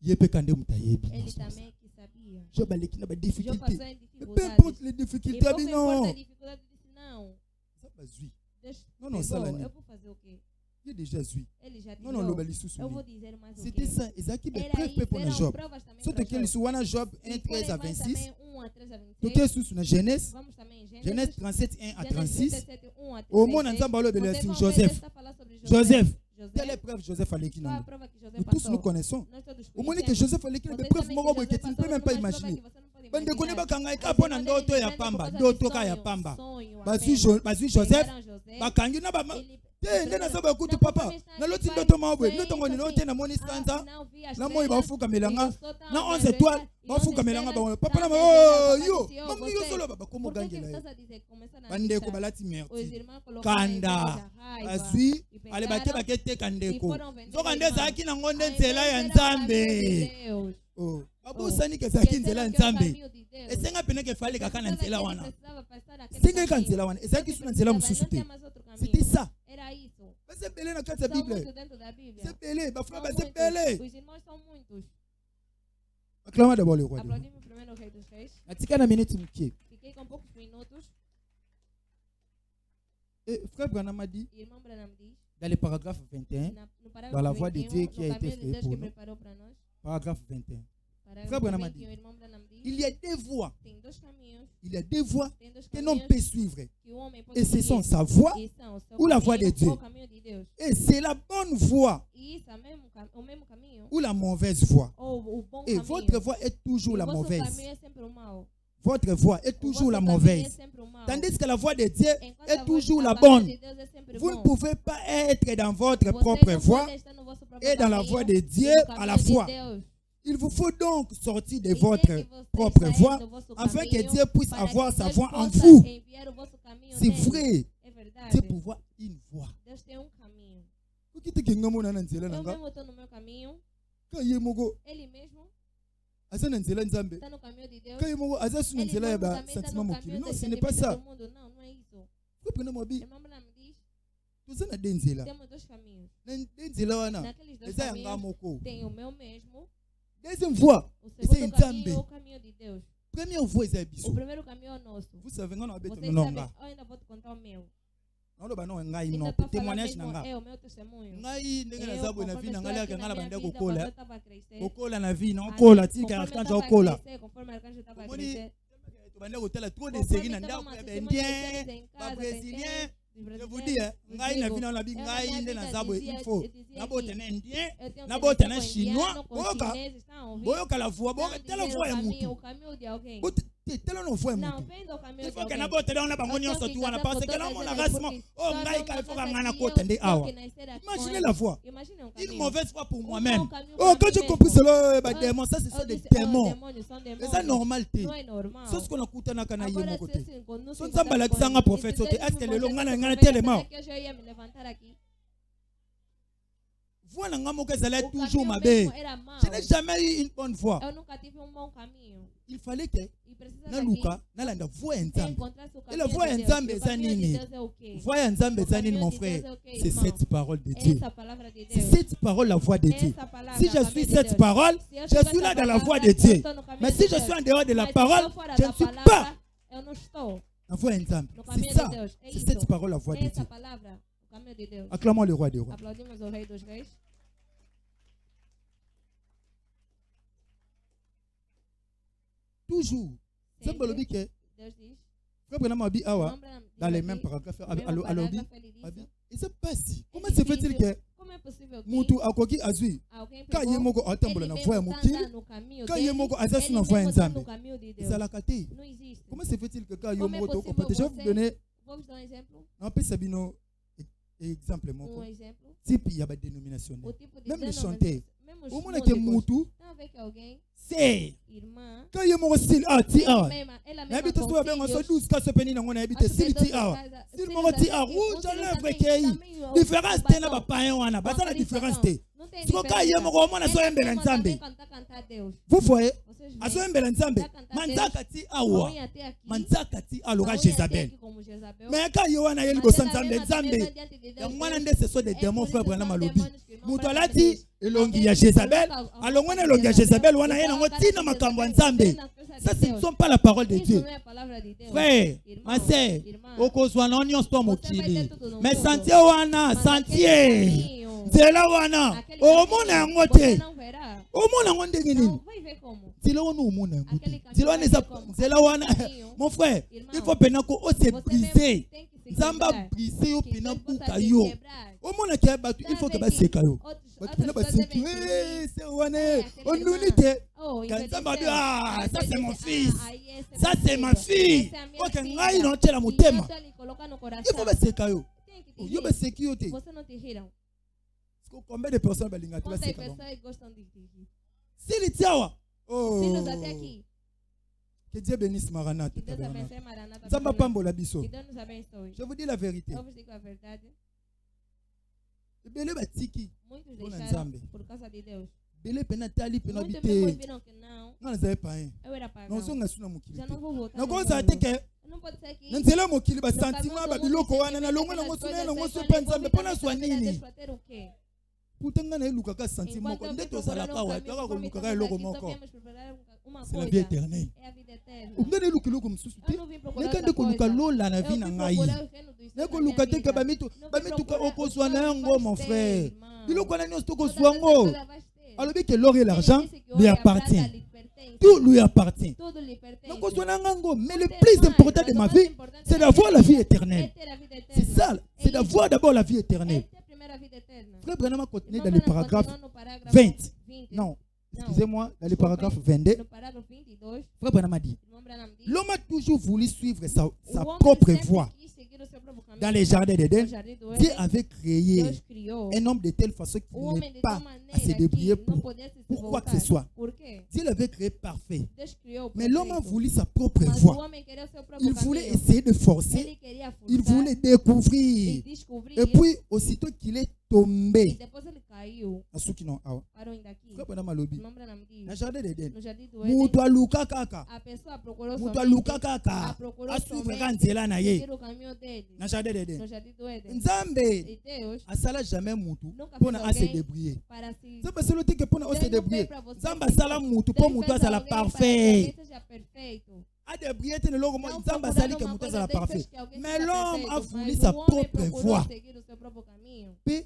Il peut quand même Job a des difficultés. Peu importe les difficultés, non. Zambazui. Non, ça l'a. Il est déjà zui. Non, le balisou. C'était ça. Ezaki be preuve pour Job. Surtout que le Job 1, 13 à 26. Donc, sous na Genèse. Genèse 37, 1 à 36. Au monde, ensemble, on parle sur Joseph. Joseph. Quelle épreuve Joseph a l'équipe? Nous tous nous connaissons. Au moment que Joseph a l'équipe, mais preuve, tu ne peux même pas imaginer. Bande kone bakanga ikapona ndoto ya pamba, ndoto ka ya pamba. Bazui Joseph, bakangi na ba te ndena saba kutu papa. Na loti ndoto mabwe, ndoto ngoni lote na moni stanza. Na moi bafuka melanga, na 11 étoiles, bafuka melanga ba papa na yo. Mamu yo solo baba komo gangela. Bande ko balati merci. Kanda. Bazui ale bate bakete kandeko. Zoka ndeza aki na ngonde nzela ya Nzambe. Oh. Abusani ke zaki nzela Nzambe. Esenga pene ke fale kaka na nzela wana. Senga ka nzela wana. Ezaki suna nzela mususu te. C'était ça. C'est belé na kati ya Bible. C'est belé, ba frère, c'est belé. Acclamons d'abord le roi. Atika na minute mkie. Et frère Branham a dit dans le paragraphe 21 dans la voix de Dieu qui a été faite pour nous. Paragraphe 21. Frère Branham a dit il y a deux voies. Il y a deux voies que l'on peut suivre. Et ce sont sa voix ou la voix de Dieu. Et c'est la bonne voie ou la mauvaise voie. Et votre voix est toujours la mauvaise. Votre voix est toujours la mauvaise. Tandis que la voix de Dieu est toujours la bonne. Vous ne pouvez pas être dans votre propre voix et dans la voix de Dieu à la fois. Il vous faut donc sortir de E tem votre que vocês propre saírem voie do vosso afin que caminho Dieu puisse para avoir que sa Deus voix en possa vous. enviar o vosso caminho C'est nele. vrai. É verdade. Dieu pour voir une voix. Deus tem caminho. Vous quittez que nous na nzela Eu nanga. mesmo estou no meu caminho. Quand il moko Ele mesmo asa na nzela nzambe. está no caminho de Deus. Quand il moko asa su Ele nzela ya mesmo ba também está sentiment no mokili. caminho Non, dos ce n'est pas sentimentos ça. do mundo. Não, não é isso. Vous prenez mon bi. Irmão Branham diz, Tout ça na denzela. temos dois caminhos. Na nzela wana. Naqueles dois Eza yanga caminhos moko. tem o meu mesmo. Deuxième voie. O Eza segundo caminho é nzambe. o caminho de Deus. Première voie eza O biso. primeiro caminho é o nosso. Vous savez ngana beto Vocês sabem, nonga. eu ainda vou te contar o meu. Nalo ba no ngai Ainda no estou falando témoignage mesmo, nanga. é o meu testemunho. Ngai ndenge na zabo na vie na ngali aka ngala banda Quando eu kokola. estava a crescer, Kokola na vie na kola tika conforme eu archange estava a kola. crescer, conforme o arcanjo estava a Omoni crescer, banda kotala trop de conforme séries na estava ndako uma ya testemunha de bendien, séries em ba casa, brésilien. dos Je vous brasileiros, dis, ngai na digo, vie na bi eu na ngai minha nde na vida zabo dizia- il faut. dizia Na que bote na indien, eu tenho na que bote descer na com chinois, indiano, com boyoka. chineses, estão a ouvir? Boyoka la voix, Não boyoka tela dizer voix o ya caminho, mutu. o caminho de alguém. Tela no voix ya Não, mutu. vendo o caminho Il de faut que alguém. na bote na bango nyonso tu wana parce que na mona rasma oh ngai ka il faut ka ngana kota nde awa. Imaginez la voix. Imaginez um Une caminho. mauvaise foi pour Um moi-même. mau caminho Oh, para quand mim j'ai compris mesmo. cela, bah, démons, ça, ce sont Eu des disse, démons. demônios são C'est demônios. ça normalité. Não é normal. C'est ce qu'on a coupé dans le Agora, côté. se assim, quando não se Son encontrar samba la com kisanga ele, prophète e sote. se Est-ce que le Deus long me ngana mostrasse ngana esse tellement. profeta, que eu já ia me levantar aqui. Voix na ngamo que ça allait O toujours caminho ma mesmo belle. era mau. Je n'ai jamais eu une bonne voix. Eu nunca tive bom caminho. Il fallait que E precisava na que luka na landa voix nzambe. encontrasse o Et la caminho voix de Deus. nzambe E o eza caminho de nini? Deus é o quê? Voix nzambe eza nini mon frère? C'est cette parole de Dieu. Essa palavra de C'est Deus. cette parole la voix de Dieu. Essa palavra, Si a je caminho suis de cette Deus. parole, Se eu je tiver suis là essa dans la palavra, voix de eu Dieu. estou no caminho Mais de si je Deus. suis en dehors de la Mas parole, se eu fora je da ne suis palavra, pas eu não estou la voix nzambe. no C'est caminho ça. de Deus. É C'est isso. cette parole la voix de Essa Dieu. palavra, o caminho de Deus. Acclamons le roi des rois. Aplaudimos o Rei dos Reis. Toujours. Ça Sempre, me dit que Deus diz. frère Branham abi awa Não, Branham diz dans les aqui, mêmes paragraphes no mesmo alors parágrafo, dit ele disse, abi et c'est pas si. Comment é se fait-il que como é possível que mutu akoki azui alguém ka pegou, ye moko atambola ele na mesmo voix ya tá mokili andando no caminho ka ye dele, moko aza su na ele voix ya mesmo tá nzambe no caminho de Deus. ezalaka te. Não existe. Comment se fait-il que ka yo Como é moko possível tokopa déjà você- vous donner Vou vos dar um exemplo. napesa bino exemple moko Um exemplo. type ya badénomination O tipo de même le denominação- chanter mesmo os omona ke músicos. mutu Tem a ver que alguém, c'est irmã, ka ye moko style ah ti ah ela nayebi mesma te so babengo so consigo, 12 ka so peni nango nayebi te style ti ah style moko ti ah rouge à lèvres kei différence te na bapayen wana baza na différence te siko ka ye moko omona azoyembela nzambe vous voyez azoyembela nzambe manzaka ti awa manzaka ti aloka Jézabel mais ka ye wana ye liboso nzambe nzambe yango wana nde ce sont des démons frère Branham alobi moto alati elongi ya Jézabel alongwa na elongi ya Jézabel wana ye nango ntina makambo ya nzambe. Ça, ce ne sont pas la parole de Dieu. Frère, ma sœur, okozwa na nyonso to mokili. Mais sentier wana, sentier. Nzela wana, omona yango te. Omona yango ndenge nini? Nzela wana omona yango te. Nzela wana eza nzela wana. Mon frère, il faut pena ko o se briser. Nzamba briser yo pena buka yo. Omona ke batu, il faut que baseka yo. Batu pena baseka. Eh, c'est wana. Onuni te. Ah, ça c'est mon fils. Ça c'est ma fille. Ok, ngai no tela mutema. Il faut baseka yo. Yo baseki yo te. Combien de personnes balinga tela seka yo? Si les tiawa. Oh. Que Dieu bénisse Maranatha. Zamba pambola biso. Je vous dis la vérité. Ebele batiki. Muitos Bona deixaram Nzambe. por causa de Deus. Bele pena tali pena Muitos bite. me viram que não. Ngana zaye paen. Eu era pagão. Non so ngasuna mukili. Já não vou voltar. Na no koza mundo. teke. Não pode ser que Nzela mukili ba no caminho sentiment do ba mundo biloko se wana na vê longo na aquelas ngosu na coisas ngosu sexuais pa nzambe pona envolvidas swa na vida nini. deles para ter o quê? Putanga na eluka ka sentiment Enquanto moko eu nde vim tozala procurar ka um wa caminho, kaka conforme koluka estamos ka eloko aqui, só moko. viemos preparar uma C'est la coisa. vie éternelle. É a vida eterna. Ngane luki loko msusu te. Eu não vim procurar Neka outra nde koluka coisa. lola na Eu vi na vim ngai. procurar o reino dos céus na Neko minha luka te vida. ka bamitu Não vim bamitu ka procurar okozwa os na céus, yango vai mon ter, frère. irmão. Biloko wana nyonso Todas tokozwa essas ngo. coisas vai ter. Alobi que l'or et l'argent Ele disse que lui ouro e a prata appartient. lhe pertencem. Tout lui appartient. Tudo lhe pertence. Donc, mais le Não tem plus mais, important mas de o ma mais vie, importante c'est da d'avoir minha la vie vida éternelle. é ter a vida C'est eterna. ça, c'est É d'avoir isso. d'abord la vie É éternelle. ter primeiro a vida eterna. Frère Branham a continué Irmão dans le Branham paragraphe continua no parágrafo 20. 20. Non, Não. excusez-moi, dans le Desculpa, paragraphe 22, No parágrafo 22, Frère Branham a dit, irmão Branham diz, l'homme a toujours voulu suivre sa o homem propre sempre voie. quis seguir o seu próprio caminho. dans les jardins d'Éden, no jardim do Dieu Éden, avait créé Deus criou un homme de telle façon qu'il o homem n'est de pas tal à se maneira débrouiller que não pour pudesse se quoi que voltar. ce soit. Por quê? Dieu l'avait créé parfait. Deus criou Mais l'homme a perfeito. voulu sa propre Mas o voie. homem queria o seu próprio Il voulait caminho. essayer de forcer. Ele queria Il forçar voulait e découvrir. descobrir. Et puis, aussitôt qu'il est E tombé, depois ele caiu. à ceux qui n'ont pas, Parou ainda aqui. frère Bwana Malobi, Lembra na medida? dans le jardin d'Éden, No jardim do Éden, mutu aluka kaka, a pessoa procurou mutu somente aluka kaka, procurou asuivre somente nzela na ye, seguir o caminho dele. dans le jardin No d'Éden. jardim do Éden. Nzambe E Deus, asala jamais mutu nunca pour fez à se alguém débrouiller. para se... Nzambe solo te que pour à se Deus não débrouiller. fez para você Nzambe se- asala mutu pour Deus mutu fez asala alguém para que parfait. alguém seja perfeito. A débrouiller te le logo mo Não Nzambe procurar asali que uma mutu coisa, asala Deus parfait. fez que alguém Mais seja l'homme a perfeito, voulu mas sa o homem propre procurou voie. seguir o seu próprio caminho. Puis,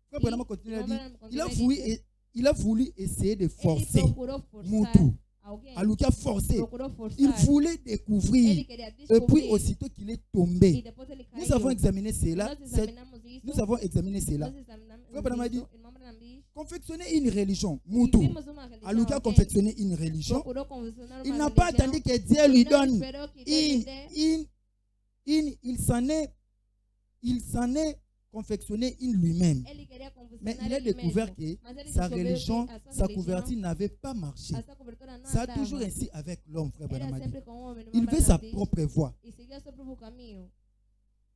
frère E Branham continue à o dire, homem il a continua a dizer, il a voulu essayer de ele forcer procurou forçar mutu. alguém. Aluka forcé. Procurou forçar. Il voulait Ele découvrir. queria Et puis, descobrir. aussitôt qu'il est E tombé, depois ele nous avons caiu. examiné cela. Nós examinamos isso. Nous avons examiné cela. Nós examinamos Frère Branham isso. dit, Irmão Branham diz, confectionner une religion, e mutu. vimos uma religião, Aluka alguém confectionner une religion. procurou confeccionar uma Il n'a pas religião, attendu que Dieu lui e não donne esperou que Deus lhe dê. il s'en est confectionné une lui-même. Ele queria Mais confeccionar il a ele découvert mesmo. que Mas ele sa descobriu religion, que a sua sa religião, couverture n'avait pas marché. a sua cobertura não Ça a andava. toujours ainsi avec l'homme, frère Era Branham. sempre com o homem, Il irmão veut sa Branham diz, propre voie. e seguia o seu próprio caminho.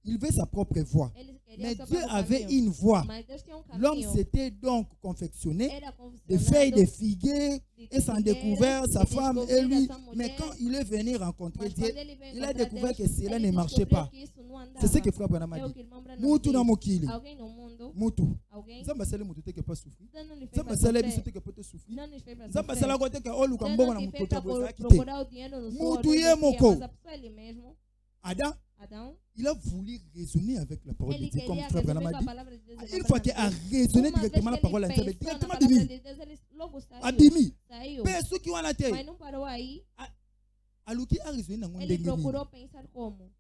Il veut sa propre voie. Ele queria Mais o seu Dieu próprio avait caminho. une voie. Mas Deus tinha L'homme caminho. s'était donc confectionné Era de feuilles de confeccionado figuier de et s'en figueira, découvert sa e femme et descobriu lui. a sua Mais mulher. quand il est venu rencontrer Mas Dieu, quando ele veio il a encontrar découvert Deus, que cela ele ne marchait descobriu pas. que isso não andava. C'est ce que frère Branham a É o dit. que irmão Branham Mutu na diz. mokili. Alguém no mundo, Mutu. alguém, Nzambe asali mutu te ke pas souffrir. Deus não lhe fez Nzambe para asali biso sofrer. te ke po te souffrir. Não nos fez para Nzambe sofrer. asala ko te ke oluka Deus mbongo não na te fez mutu para abozaki te. procurar o dinheiro no Mutu suor, ye no moko. dia, mas a pessoa ele mesmo, Adam, Adão, il a voulu raisonner avec la parole de ele Dieu, comme queria frère resolver Branham com a a dit. palavra de Deus. Une fois qu'il a raisonné directement la parole de Dieu, directement bimi. Deus, logo saiu. Abimi. Saiu. Pe ceux qui ont la tête. Mas não parou aí. Aluki a raisonné na Ele ndenge nini. procurou pensar como.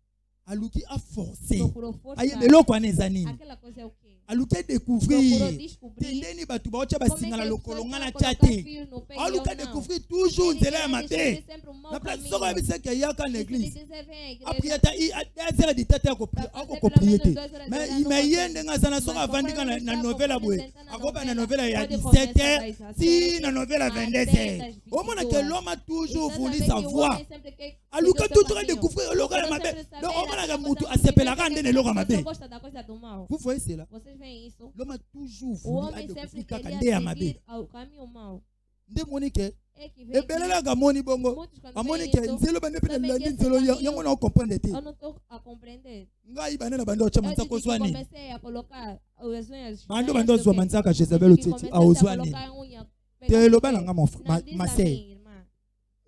Aluki a forcé. Procurou forçar. Aye beloko aneza nini. Aquela coisa é o quê? Aluki a Procurou découvrir. descobrir Tendeni batu baocha como basinga é na que lokolo as nga na pessoas tia colocam te. fios no pé e Aluki a eu não. découvrir toujours Ele nzela ya queria mabe. descobrir sempre o mau Na place caminho. soko yebisa ke yaka na E se ele église. dizer, vem à Après igreja, à 2 heures du tata ako para fazer ako pelo propriété. menos 2 horas de Mais oração, mais não yende nga sana soko Mas avandika conforme na está, novela conforme boye. senta na Akoba na novela, novela ya pode 17 começar heures. das Si 17 na novela às 22 10 heures. das Au moins que 22. l'homme a toujours Então, voulu saber que o savoir. homem sempre quer Aluka seguir o seu toujours caminho. découvrir logo ya Procurou mabe. sempre saber Donc au moins a que coisa mutu que asepela aquela kande ne logo pessoa mabe. gosta da coisa do mal. Vous voyez cela? Vocês veem isso? L'homme a toujours O voulu homem sempre découvrir kaka queria nde ya mabe. seguir ao caminho mau. Nde moni ke É que vem ebelelaka moni bongo. muitos quando Amoni veem ke isso, nzelo bande pe na sabem que landi esse nzelo caminho- yango na comprendre te. eu não estou a compreender. Ngai bane na bande ocha Eu manza desde ko que swani. comecei a colocar as unhas. Bando unhas bando do zwa quê? manzaka Desde Jezabel que oteti comecei a a ozwani. colocar unha, Te pegar loba no na pé. nga mon Não diz a masé. mim, irmã.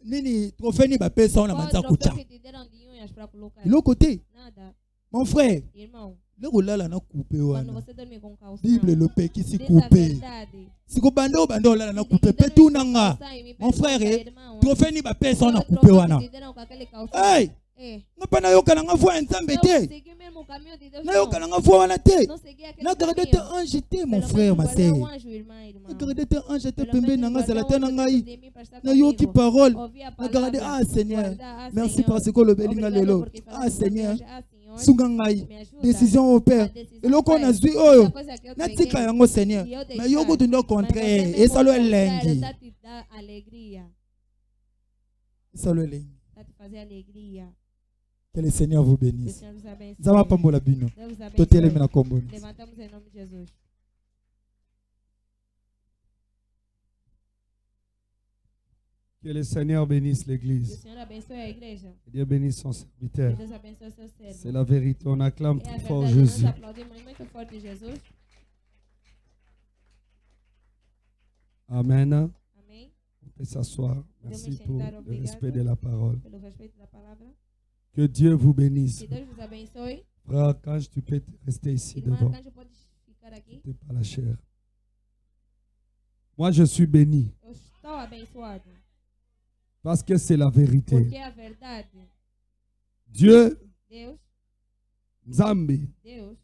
Nini trophée ni ba pesa na Qual manza troféu kucha. que te deram de unhas para colocar? L'autre côté, Nada. mon frère, Irmão, le rolala na coupé quando wana. você dorme com calção, Bible le pe qui si diz a coupé. verdade. Siko bando bando olala na Se coupé te pe dorme tu com nanga. calção e me Mon pergunta, frère, irmão, trophée ni ba pesa qual na o coupé troféu wana. que te deram com aquele calção? Hey, É. nga na yoka na vo nzambe Não te. segui mesmo o caminho de Deus. Na Não, yoka na vo wana te. não segui aquele Na garde te caminho. ange te mon Pelo frère, menos ma guardar sœur. um anjo, irmão. Na garde te ange te Pelo pembe menos na nga guardar zala um te na anjo ngai. de mim para estar Na yoki comigo. parole. Ouvir a Na garde palavra. Seigneur. Guardar, ah, Merci Senhor. parce que le belinga Obrigado lelo. porque falaste Seigneur. comigo. Ah, Senhor. Sunga ngai. Me ajuda. Décision au Père. A decisão, eloko Pai. nazwi Essa oyo coisa que eu natika peguei, yango Seigneur. e eu Mais deixar. yo kutu ndo Mas você contraire mesmo esalo ao contrário, elengi. tá te dar alegria. Esalo elengi. Tá te fazer alegria. Que le Seigneur vous Que o bénisse. Senhor vos abençoe. Nzamba pambola bino. Deus vos Totelemi abençoe. na kombo. Levantamos em nome de Jesus. Que le Seigneur bénisse Que o l'Église. Senhor abençoe a igreja. Que Dieu bénisse son Que serviteur. Deus abençoe o seu servo. C'est la vérité. On acclame É a très fort verdade, nós Jésus. aplaudimos muito forte Jesus. Amen. Amém. On peut s'asseoir. Merci pour le respect de la parole. Pelo respeito da palavra. Que Dieu vous bénisse. Que Deus vos abençoe. Frère, quand tu peux rester ici Irmã, devant. Arcanjo, pode ficar aqui. T'es pas la chair. Moi, je suis béni Eu estou abençoado. parce que c'est la vérité. Porque é a verdade. Dieu, Deus, Nzambe, Deus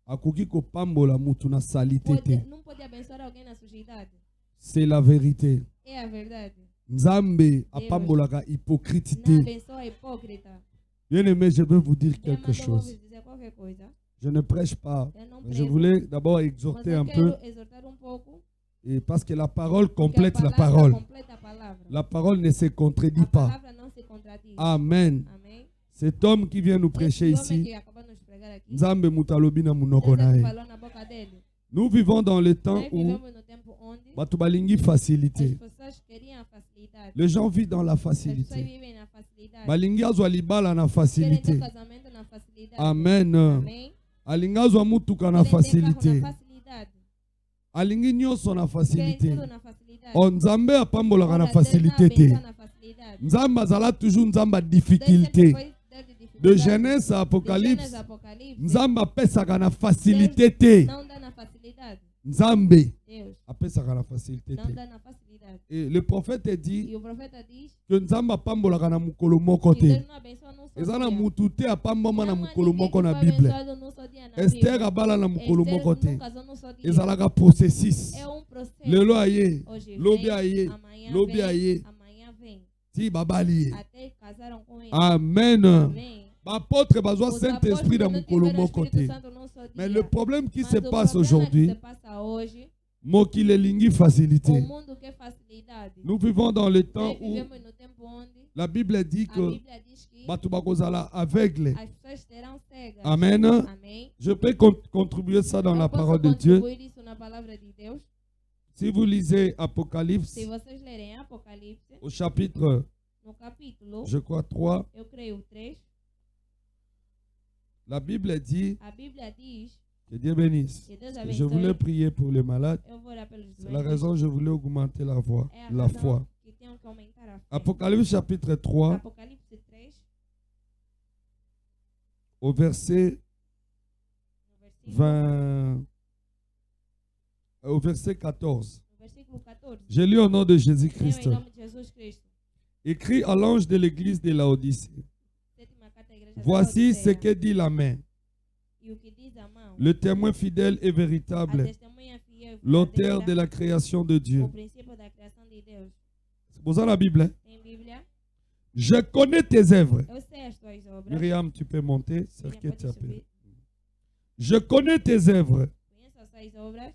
akoki kopambola mutu na salité te. não pode abençoar alguém na sujidade. C'est la vérité. É a verdade. Nzambe apambolaka hypocrite Não te. abençoa hipócrita. Bien aimé, je veux vous dire Minha quelque irmã, eu vou chose. dizer qualquer coisa. Je ne prêche pas. Eu não Je prego, voulais d'abord mas exhorter eu un peu. quero exortar pouco, Et parce que la parole porque a complète la palavra parole. completa a palavra. La parole ne se contredit A pas. palavra não se contradiz. Amen. Amém. Cet homme qui vient nous prêcher Esse homem ici, que acaba de nos pregar aqui, Nzambe mutalobi na munoko na Deus ye. falou na boca dele. Nous vivons dans le temps Nós où vivemos no tempo onde batu balingi as facilité. pessoas queriam a facilidade. Les gens vivent dans la As pessoas facilité. vivem na facilidade. Balingi azwa libala na Querem ter facilité. casamento na facilidade. Amen. Amém. Alingi azwa mutuka na Querem ter carro facilité. na facilidade. Alingi nyonso na Querem facilité. tudo na facilidade. Oh, Nzambe apambolaka na Ora, Deus facilité te. abençoa na facilidade. Nzambe azala toujours Nzambe ya Deus sempre difficulté. foi Deus de De dificuldade. Genèse à De Apocalypse, Gênesis a Apocalipse, Nzambe apesaka na facilité te. não dá na facilidade. Nzambe Deus apesaka na facilité não te. dá na facilidade. Et le prophète dit E o profeta diz que Nzambe apambolaka na mukolo moko que te. Deus não abençoa num só Eza na dia. mutu te apambama na Não há mukolo ninguém moko que na foi Bible. abençoado num só dia na Esther Bíblia. abala na mukolo Esther moko te. não casou num só dia. Ezalaka processus. É processo. Lelo aye, Hoje lobi vem, aye, amanhã lobi vem, aye. amanhã vem. Ti babali ye. Até casaram com ele. Amen. Amém. Bapôtre bazwa Os Saint-Esprit na apóstolos não mukolo tiveram o moko Espírito te. Santo num só dia. Mais le problème qui Mas se o passe problema aujourd'hui, que se passa hoje, mokile lingi o facilité. mundo quer facilidade. Nous vivons dans le temps Nós où vivemos no tempo onde la Bible dit a que Bíblia diz que batu bakozala aveugle. as pessoas serão cegas. Amen. Amém. Je peux contribuer ça dans Eu la posso parole de Dieu. contribuir isso na palavra de Deus. Si vous lisez Apocalypse Se vocês lerem Apocalipse, au chapitre, no capítulo, je crois 3, eu creio 3, la Bible dit, a Bíblia diz que Dieu bénisse. que Deus Je abençoe. voulais prier pour les malades. Eu vou orar pelos C'est la doentes. raison je voulais augmenter la voix, É a la razão foi. que tenho que aumentar a fé. Apocalypse chapitre 3, Apocalipse 3, au verset no versículo, 20, au verset 14. no versículo 14. Je lis au nom de Leio Jésus-Christ. em nome de Jesus Cristo. Écrit à l'ange de l'église de Laodicée. Sétima carta à igreja da Voici ce Laodiceia. que dit la main, E o que diz a mão, le témoin fidèle et a véritable, testemunha fiel e l'auteur de verdadeira, la création de Dieu. o princípio da criação de Deus. C'est pour ça la Bible. Hein? Tem Bíblia? Je connais tes œuvres. Eu sei as tuas obras. Myriam, tu peux monter. C'est Miriam, que pode tu appelles. subir. Je connais tes œuvres. Conheço as tuas obras.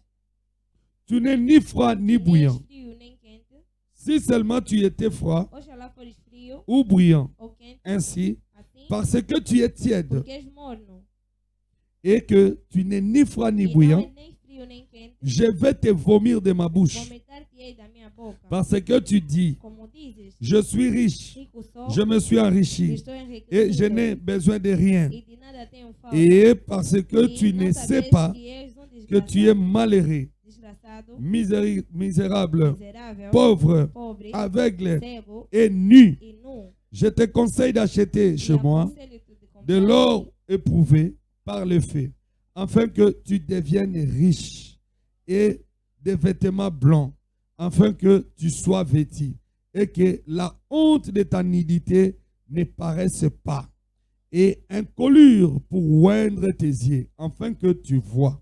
Tu n'es ni froid ni Nem bouillant. frio, nem quente. Si seulement tu étais froid Oxalá fores frio ou bouillant, ou quente, ainsi, assim, parce que tu es tiède porque és morno. et que tu n'es ni froid ni E não bouillant, é nem frio, nem quente. je vais te vomir de ma bouche. Vomitar-te-ei da minha boca. Parce que tu dis, Como dizes, je suis riche, rico sou, je me suis enrichi estou et enriquecido, je n'ai besoin de rien. e de nada tenho falta. Et parce que E tu não ne sabes sais pas que és que tu es malheureux, desgraçado, misérable, miserável, pauvre, pobre, aveugle cego et nu. e nu. Je te conseille d'acheter chez E moi aconselho-te de comprar de l'or éprouvé par le feu, afin que tu deviennes riche, et des vêtements blancs, afin que tu sois vêtu, et que la honte de ta nudité ne paraisse pas, et un colure pour oindre tes yeux, afin que tu vois.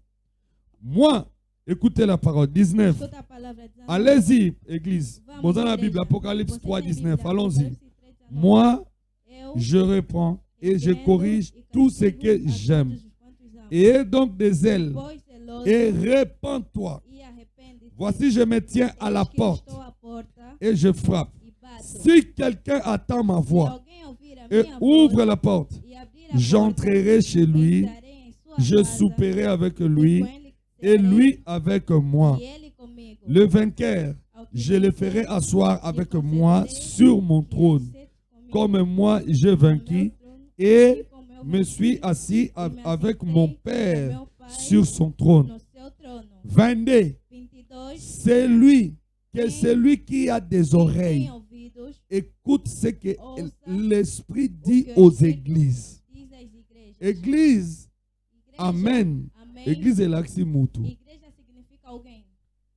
Moi, écoutez la parole, 19. Escuta a palavra de Deus. Allez-y, église. Vamos, Bon, dans la igreja. Bible, Apocalypse Você 3, tem 19. Bíblia, Allons-y. Apocalipse 3:19. Moi, Eu je reprends et je entendo corrige e tout ce castigo que a j'aime. todos quantos amo. Et aie donc des ailes Pois zeloso et répands-toi. e arrepende-te. Voici, je me tiens à la Eis que porte estou à porta et je frappe. e bato. Si quelqu'un attend ma Se voix alguém ouvir a et minha ouvre voz la porte, e abrir a j'entrerai chez porta, lui, entrarei em sua je casa, souperai avec e lui com ele et cearei, lui avec moi. e ele comigo. Le vainqueur, Ao que je le vencer, ferai asseoir lhe avec concederei moi sur mon que trône, assente comigo comme moi j'ai no vaincu meu trono, et assim como eu me venci, suis assis e me avec assentei mon com Père meu Pai sur son trône. no seu trono. 22. 22. C'est lui, que celui qui a des Quem oreilles, tem ouvidos, écoute ce que ouça l'Esprit o dit que o aux Espírito églises. diz às igrejas. Église, Igreja, amen. amém. Église elaksi mutu. Igreja significa alguém.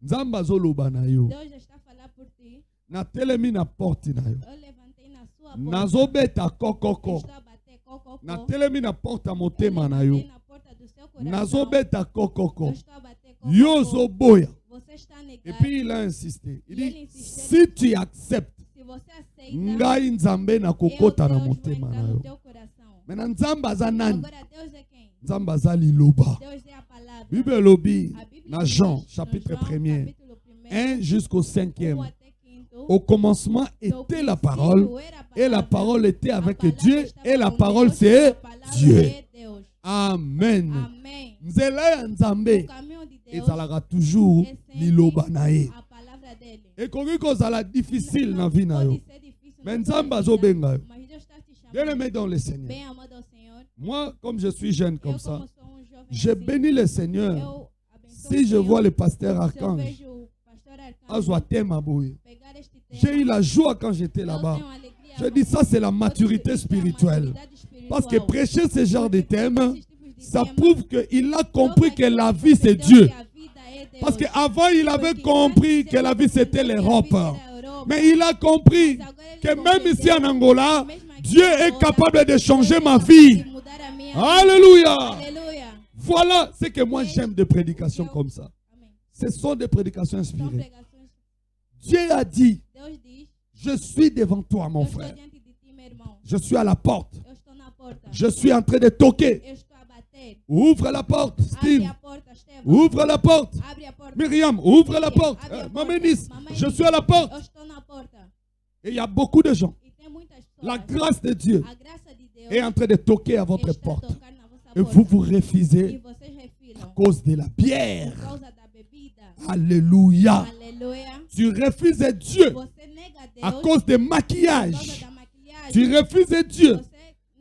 Nzamba azoloba na yo. Deus já está a falar por ti. Na telemi na porte na yo. Eu levantei na sua porta. Nazobeta kokoko. Estou a bater cococó. Na telemi na porta Eu motema na yo. levantei na porta do seu coração. Nazobeta Eu kokoko. estou a bater cococó. Yo zoboya. Você está a Et negar. puis il a insisté. Il E dit, ele insistiu. si tu acceptes, Se você aceita, ngai nzambe na eu, kokota na Deus, vou motema entrar na no yo. teu coração. Maintenant nzamba aza nani? Agora Deus é quem? Nzambe azali loba. Deus é a palavra. Bible lobi A Bíblia na diz, Jean no chapitre João, 1er, capítulo 1 jusqu'au 5e. até 5. Au commencement No était la princípio parole, era a et la palavra. parole était A avec palavra Dieu, estava et la com parole Deus, c'est a palavra Dieu. é Deus. Amen. Amém. Nzela ya O Nzambe caminho de Deus ezalaka toujours é sempre liloba na ye. a palavra dele. Ekoki kozala difficile na Não vie na yo. pode ser difícil Mais na tua Nzambe vida, azobenga yo. mas Deus está te chamando. Bien-aimé dans le Seigneur. Bem amado ao Senhor. Moi, comme je suis jeune comme Eu, ça, como sou jovem je assim, bénis le Seigneur. eu abençoo Si o je Senhor. vois le pasteur Se eu Archange, vejo o pastor Arcanjo azwa tema boye. pegar este tema, J'ai eu la joie quand j'étais eu là-bas. tenho alegria Je quando dis ça, c'est la eu maturité isso é a spirituelle. maturidade espiritual. Parce que prêcher ce genre de thèmes, Esses tipos de ça temas prouve qu'il a compris prova que la ele vie c'est entendeu Dieu. que a vida é Deus. Parce qu'avant, il avait Porque compris antes que la ele vie c'était entendeu que a l'Europe. vida era a Europa. Mais il a compris Mas agora ele que même ici en compreendeu Angola, que mesmo aqui Dieu em est Angola, capable de changer Deus é ma capaz vie. de mudar a minha vida. Alléluia. Aleluia. Voilà ce que moi j'aime des prédications comme ça. Amém. Ce sont des prédications São inspirées. pregações. Dieu a dit, Deus diz, je suis devant toi mon eu estou frère. diante de ti, meu irmão. Je suis à la porte. Eu estou na porta. Je suis en train de toquer. Eu estou a bater. Ouvre la porte, Abre Steve. a porta, Estevão. Ouvre la porte. Abre a porta. Myriam, ouvre la porte. Abre a Maman porta. Nice, Mamãe je Nice, suis à la porte. Eu estou na porta. Et il y a beaucoup de gens. E tem muitas pessoas. La grâce de Dieu A graça de Deus est en train de toquer à votre está a porte. tocar na vossa Et porta. vous vous E refusez vocês à refilam cause de la bière. por causa da bebida. Alléluia. Aleluia. Tu refuses Dieu Você nega Deus à cause de por causa maquillage. da maquilhagem. Tu refuses Dieu Você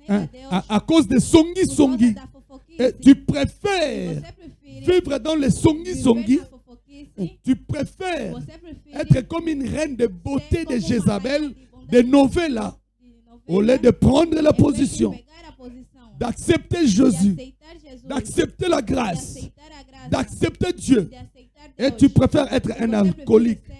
hein, nega Deus à cause de songi por causa songi. da fofoquice. Et tu préfères Você prefere vivre dans les songi viver songi. na fofoquice. Tu préfères Você prefere être comme une reine de beauté ser de como uma Jézabel, rainha de bondade de Novella, de au lieu novela, de prendre la em vez de position, pegar a posição, d'accepter de Jésus, aceitar Jesus, d'accepter la de grâce, aceitar a graça, d'accepter Dieu. de aceitar Et Deus. tu préfères être Você un prefere alcoolique, ser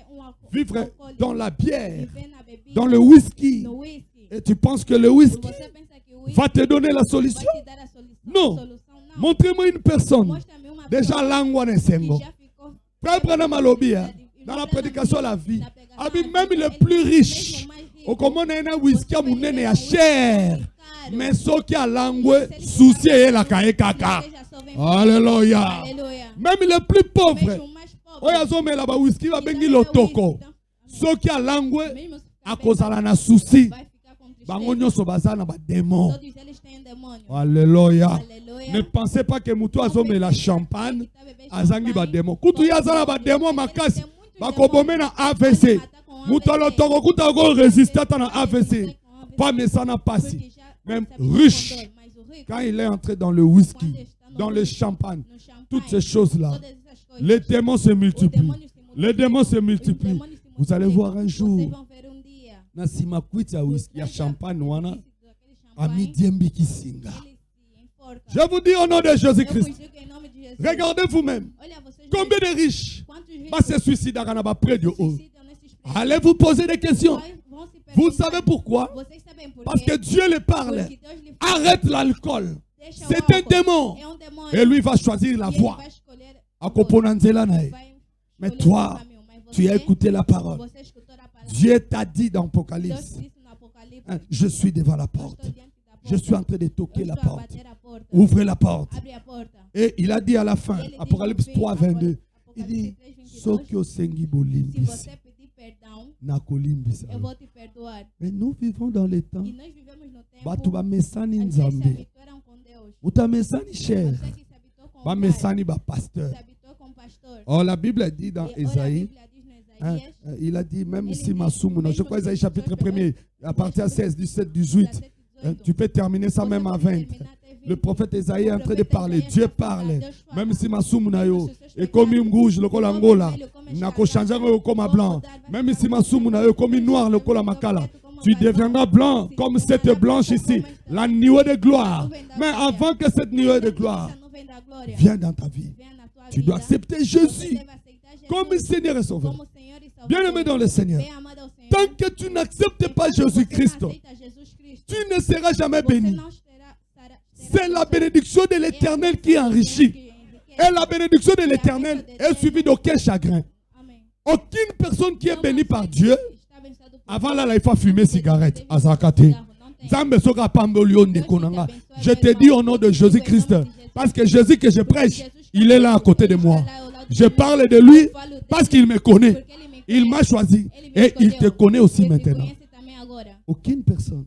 vivre alcoólico, dans la bière, viver na bebida, dans le whisky. no whisky. Et tu penses que le whisky Você pensa que o whisky va te donner la vai solution? te dar a solução? Non. Solução não. Montrez-moi une personne. Mostra-me uma Déjà pessoa langwa que sengo. já ficou Frère Branham alobi, hein, feliz dans la prédication la vie. na pregação, Abi a même vida, le plus ele riche. mesmo mais rico, Au comment on a un whisky à você mon vai nez beber à um whisky cher. caro. Mais ce qui a langue, souci et la kaye kaka. Seja só vem Alléluia. Aleluia. Même le plus pauvre. Mesmo o mais pobre, Oya zo me la ba whisky va que bengi bebe lotoko. whisky, então, Ce qui a langue, mesmo se à ficar cause bêbado, de la souci. vai ficar com Bango tristeza. nyonso baza na ba démon. Todos eles têm demônio. Alléluia. Aleluia. Ne pensez pas que mutu azo me la champagne. Tá bebendo Azangi ba champanhe. démon. Kutu ya za na ba démon makasi. Tem muitos Ba demônios. kobome na Pode AVC. matar com Mutu AVC. lotoko kuta go résister ata na Pode AVC. resistir com AVC. Pas mais ça n'a pas Porque si. já Même sabe que riche. com dor, mas o rico, Quand il est entré dans le quando whisky, está no dans le whisky, champagne, no champanhe, toutes ces choses-là, todas essas coisas, les démons se os multiplient. demônios se Les démons se Os multiplient. demônios se Vous allez multiplicam. voir un jour. Vocês vão ver um dia. Na sima kuita whisky ya champagne wana ami Ele diembi kisinga. se enforca. Je vous dis au nom de Eu vos Jésus-Christ, digo em nome de Jesus. regardez vous-même. Olha, vocês Combien de riches quantos va se ricos suicider à près de se haut? suicidam nesses prédios? Allez vous poser des questions. Vão se Vous perguntar. savez pourquoi? Vocês sabem por Parce quê? que Dieu le parle. Porque Deus lhe fala, Arrête l'alcool. deixa o C'est un álcool. démon. É demônio. Et lui va choisir la E ele voie. vai escolher À Koponanzela nae. vai Mais escolher toi, o caminho. Mas tu as você- écouté la parole. Você escutou a palavra. Dieu t'a dit dans Deus Apocalypse, disse no Apocalipse. hein, je suis devant la Eu porte. estou diante da porta. Je suis en train de Eu toquer la estou a porte. bater a porta. Ouvrez la porte. Abre a porta. Et il a dit à la fin, Ele diz no Apocalypse fim, 3, 22, il Apocalipse dit, 3:22, Sokyo sengi se bolimbisi, você pedir perdão, nakolimbisa. eu vou te perdoar. Mais nous vivons dans les temps. E nós vivemos no tempo Batu bamesani onde vocês se nzambe. habituaram com Deus. Utamesani cher. Você que se habitou com o pai, Bamesani ba pasteur. se habitou com o pastor. Or la Bible dit dans E olha, a Ésaïe, Bíblia diz no hein, Isaías, il a dit, même Il si dit, Masumuna, je même crois si Isaïe chapitre tu 1er, à partir de 16, 17, 18, 17, hein, 18. tu peux terminer ça Você même à pode 20. terminar até 20. Le prophète Isaïe est en train de prophète parler. Isaïas Dieu está a parle. falar, Deus fala. Même si Masumuna yo, Mesmo se os seus et comme pecados, une rouge, le cola Angola, vermelho como nako enxada, changer yo comme vão blanc. mudar, vai Même ficar si Masumuna yo comme noir, le cola Makala. Tu deviendras blanc comme cette blanche ici. La nuée de gloire. Mais avant que cette nuée de gloire essa nuvem da glória vienne dans ta vie, venha na tua tu dois vida, accepter você Jésus deve aceitar Jesus comme Seigneur et Sauveur. como Senhor e Salvador. Bien-aimé dans le Seigneur, Bem amado ao Senhor. tant que tu n'acceptes pas Enquanto você Jésus-Christ, não aceita Jesus Cristo, tu ne seras jamais você béni. não será C'est la bénédiction de l'Éternel qui enrichit. Et la bénédiction de l'Éternel est suivie d'aucun chagrin. Amém. Aucune personne qui est bénie par Dieu, Está abençoado por avant là, il faut fumer cigarette. Azakate. Deus. Não Nzambe soka pambolio ndeko nanga. Je te dis au nom de Jésus-Christ, parce que Jésus que je prêche, il est là à côté de moi. Je parle de lui parce qu'il me connaît. Il m'a choisi et il te connaît aussi maintenant. Aucune personne.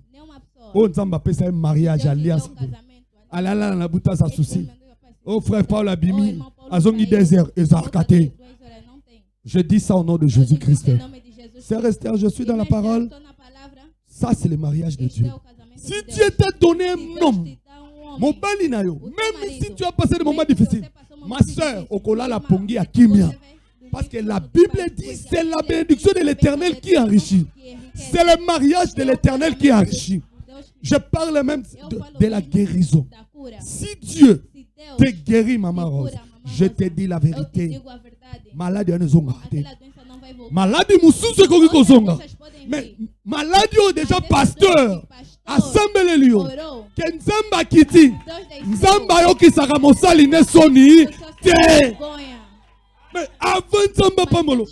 Oh, Nzamba pesa un mariage, alliance. Alala na buta sa souci. Oh, frère Paul Abimi, azongi désert, ezarkate. Je dis ça au nom de Jésus-Christ. Sœur Esther, je suis dans la parole. Ça, c'est le mariage de Dieu. Si Dieu t'a donné un homme, mon balinayo, même si tu as passé des moments difficiles, ma soeur, Okola la pongi à Kimia. Parce que la Bible dit c'est la bénédiction de l'Éternel qui enrichit. C'est le mariage de l'Éternel qui enrichit. Je parle même de la guérison. Si Dieu te guérit, Maman Rose, je te dis la vérité. Maladie ne zonga. Maladie moussou koki kozonga. Mais maladie déjà pasteur. Assemblée lion. Que Nzamba kiti. Nzamba yo ki saka mosali ne soni. Te. Mais avant Nzamba pamolo.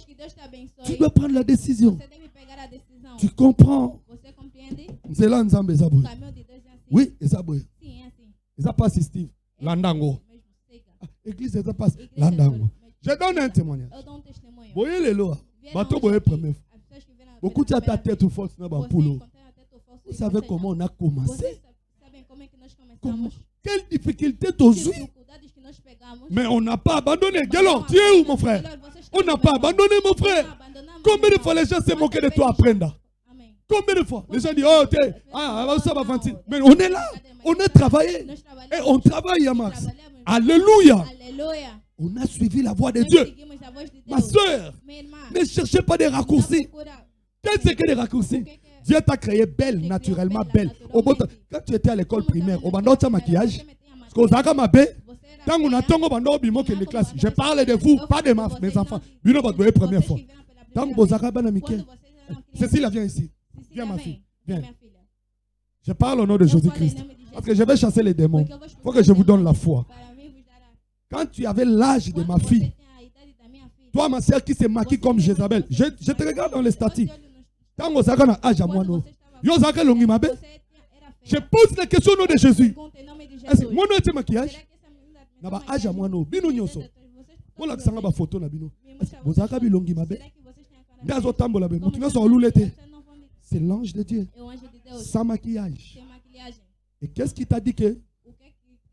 Tu dois prendre la décision. Tu comprends? C'est là Nzamba ezabwe. Oui, ezabwe. Eza pas Steve. Landango. Église eza pas Landango. Je donne un témoignage. Voyez les lois. Bateau boye première fois. Beaucoup de ta tête ou force na bampulo. Vous savez comment on a commencé? Comment? Quelle difficulté aujourd'hui? Mais on n'a pas abandonné. Galon, tu es où mon frère? On n'a pas abandonné mon frère. Combien de fois les gens se moquaient de toi après? Combien de fois les gens disent oh t'es ça va fancy. Mais on est là. On a travaillé. Et on travaille à Max. Alléluia. On a suivi la voie de Dieu. Ma soeur, ne cherchez pas des raccourcis. Qu'est-ce que des raccourcis? Dieu t'a créé belle, naturellement belle. Quand tu étais à l'école primaire, au bandot de maquillage, je parle de vous, pas de mes enfants. Première fois. Cécile, viens ici. Viens ma fille. Viens. Je parle au nom de Jésus-Christ. Parce que je vais chasser les démons. Il faut que je vous donne la foi. Quand tu avais l'âge de ma fille, toi, ma soeur qui se maquille comme Jézabel, je te regarde dans les statuts. Quand on a âge à moi, je pose la question au nom de Jésus. Est-ce que moi, tu maquillage? Naba âge à moi, bino nyoso. On a une photo na bino. Vous avez bilongi mabe. Dazo tambola be. Mutu nyoso olulete. C'est l'ange de Dieu. Sans maquillage. Et qu'est-ce qui t'a dit que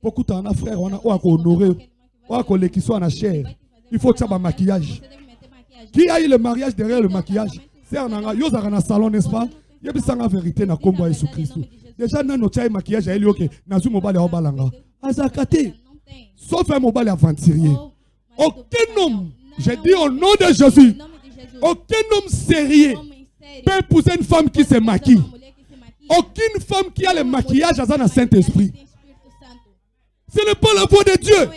beaucoup t'en a frère, on a honoré. On qui soit en chair. Il faut que ça va maquillage. Qui a eu le mariage derrière le maquillage? C'est un salon, n'est-ce pas? Il y a la vérité dans le combat de Jésus-Christ. Déjà, nous avons un maquillage à Elioke. Nous avons un mobile à Balanga. Azakate. Sauf un mobile aventurier. Aucun homme, j'ai dit au nom de Jésus, aucun homme sérieux peut épouser une femme qui se maquille. Aucune femme qui a le maquillage à un Saint-Esprit. Ce n'est pas la voix de Dieu.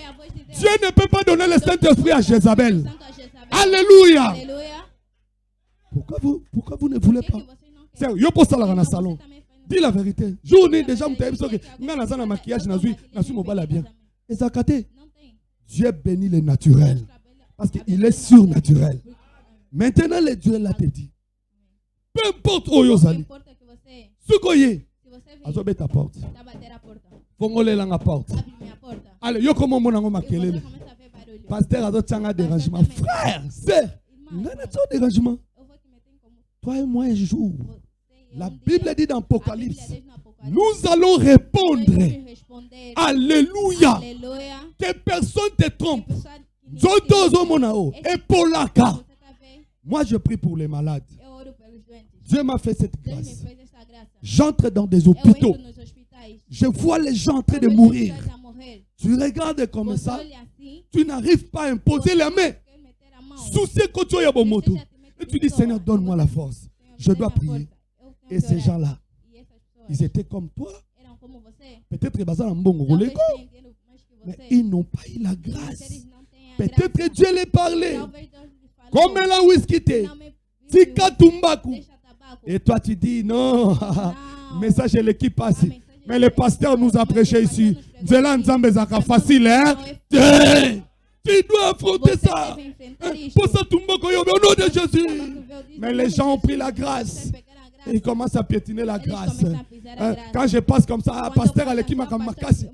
Dieu ne peut pas donner le Saint-Esprit à Jézabel. Alléluia. Pourquoi vous ne voulez pas? C'est yo pour ça dans le salon. Dis la vérité. Journée déjà, vous avez dit que nous avons un maquillage, nous avons bien. Et ça, Dieu bénit le naturel. Parce qu'il est surnaturel. Maintenant, le Dieu l'a dit. Peu importe où vous allez. Ce que vous avez ta porte. Fongole la porte. Allez, yo comment mon ango makelele. Pasteur a d'autres un dérangement. Frère, sœur, il y a un dérangement. Toi et moi un jour. La Bible dit dans Apocalypse, nous allons répondre. Alléluia. Que personne ne te trompe. Et Polaka. Moi je prie pour les malades. Dieu m'a fait cette grâce. J'entre dans des hôpitaux. Je vois les gens en train de mourir. Tu regardes comme ça. Tu n'arrives pas à imposer la main. Et tu dis, Seigneur, donne-moi la force. Je dois prier. Et ces gens-là, ils étaient comme toi. Peut-être mais ils n'ont pas eu la grâce. Peut-être Dieu les parlait. Comme la whisky. Tika tumbaku. Et toi tu dis, non. Message de l'équipe passe. Mais le pasteur nous a prêché ici. Facile, hein? Tu dois affronter ça. Pour ça, au nom de Jésus. Mais les gens ont pris la grâce. il commence à piétiner la grâce. Quand je passe comme ça, pasteur Aleki Makamakasi.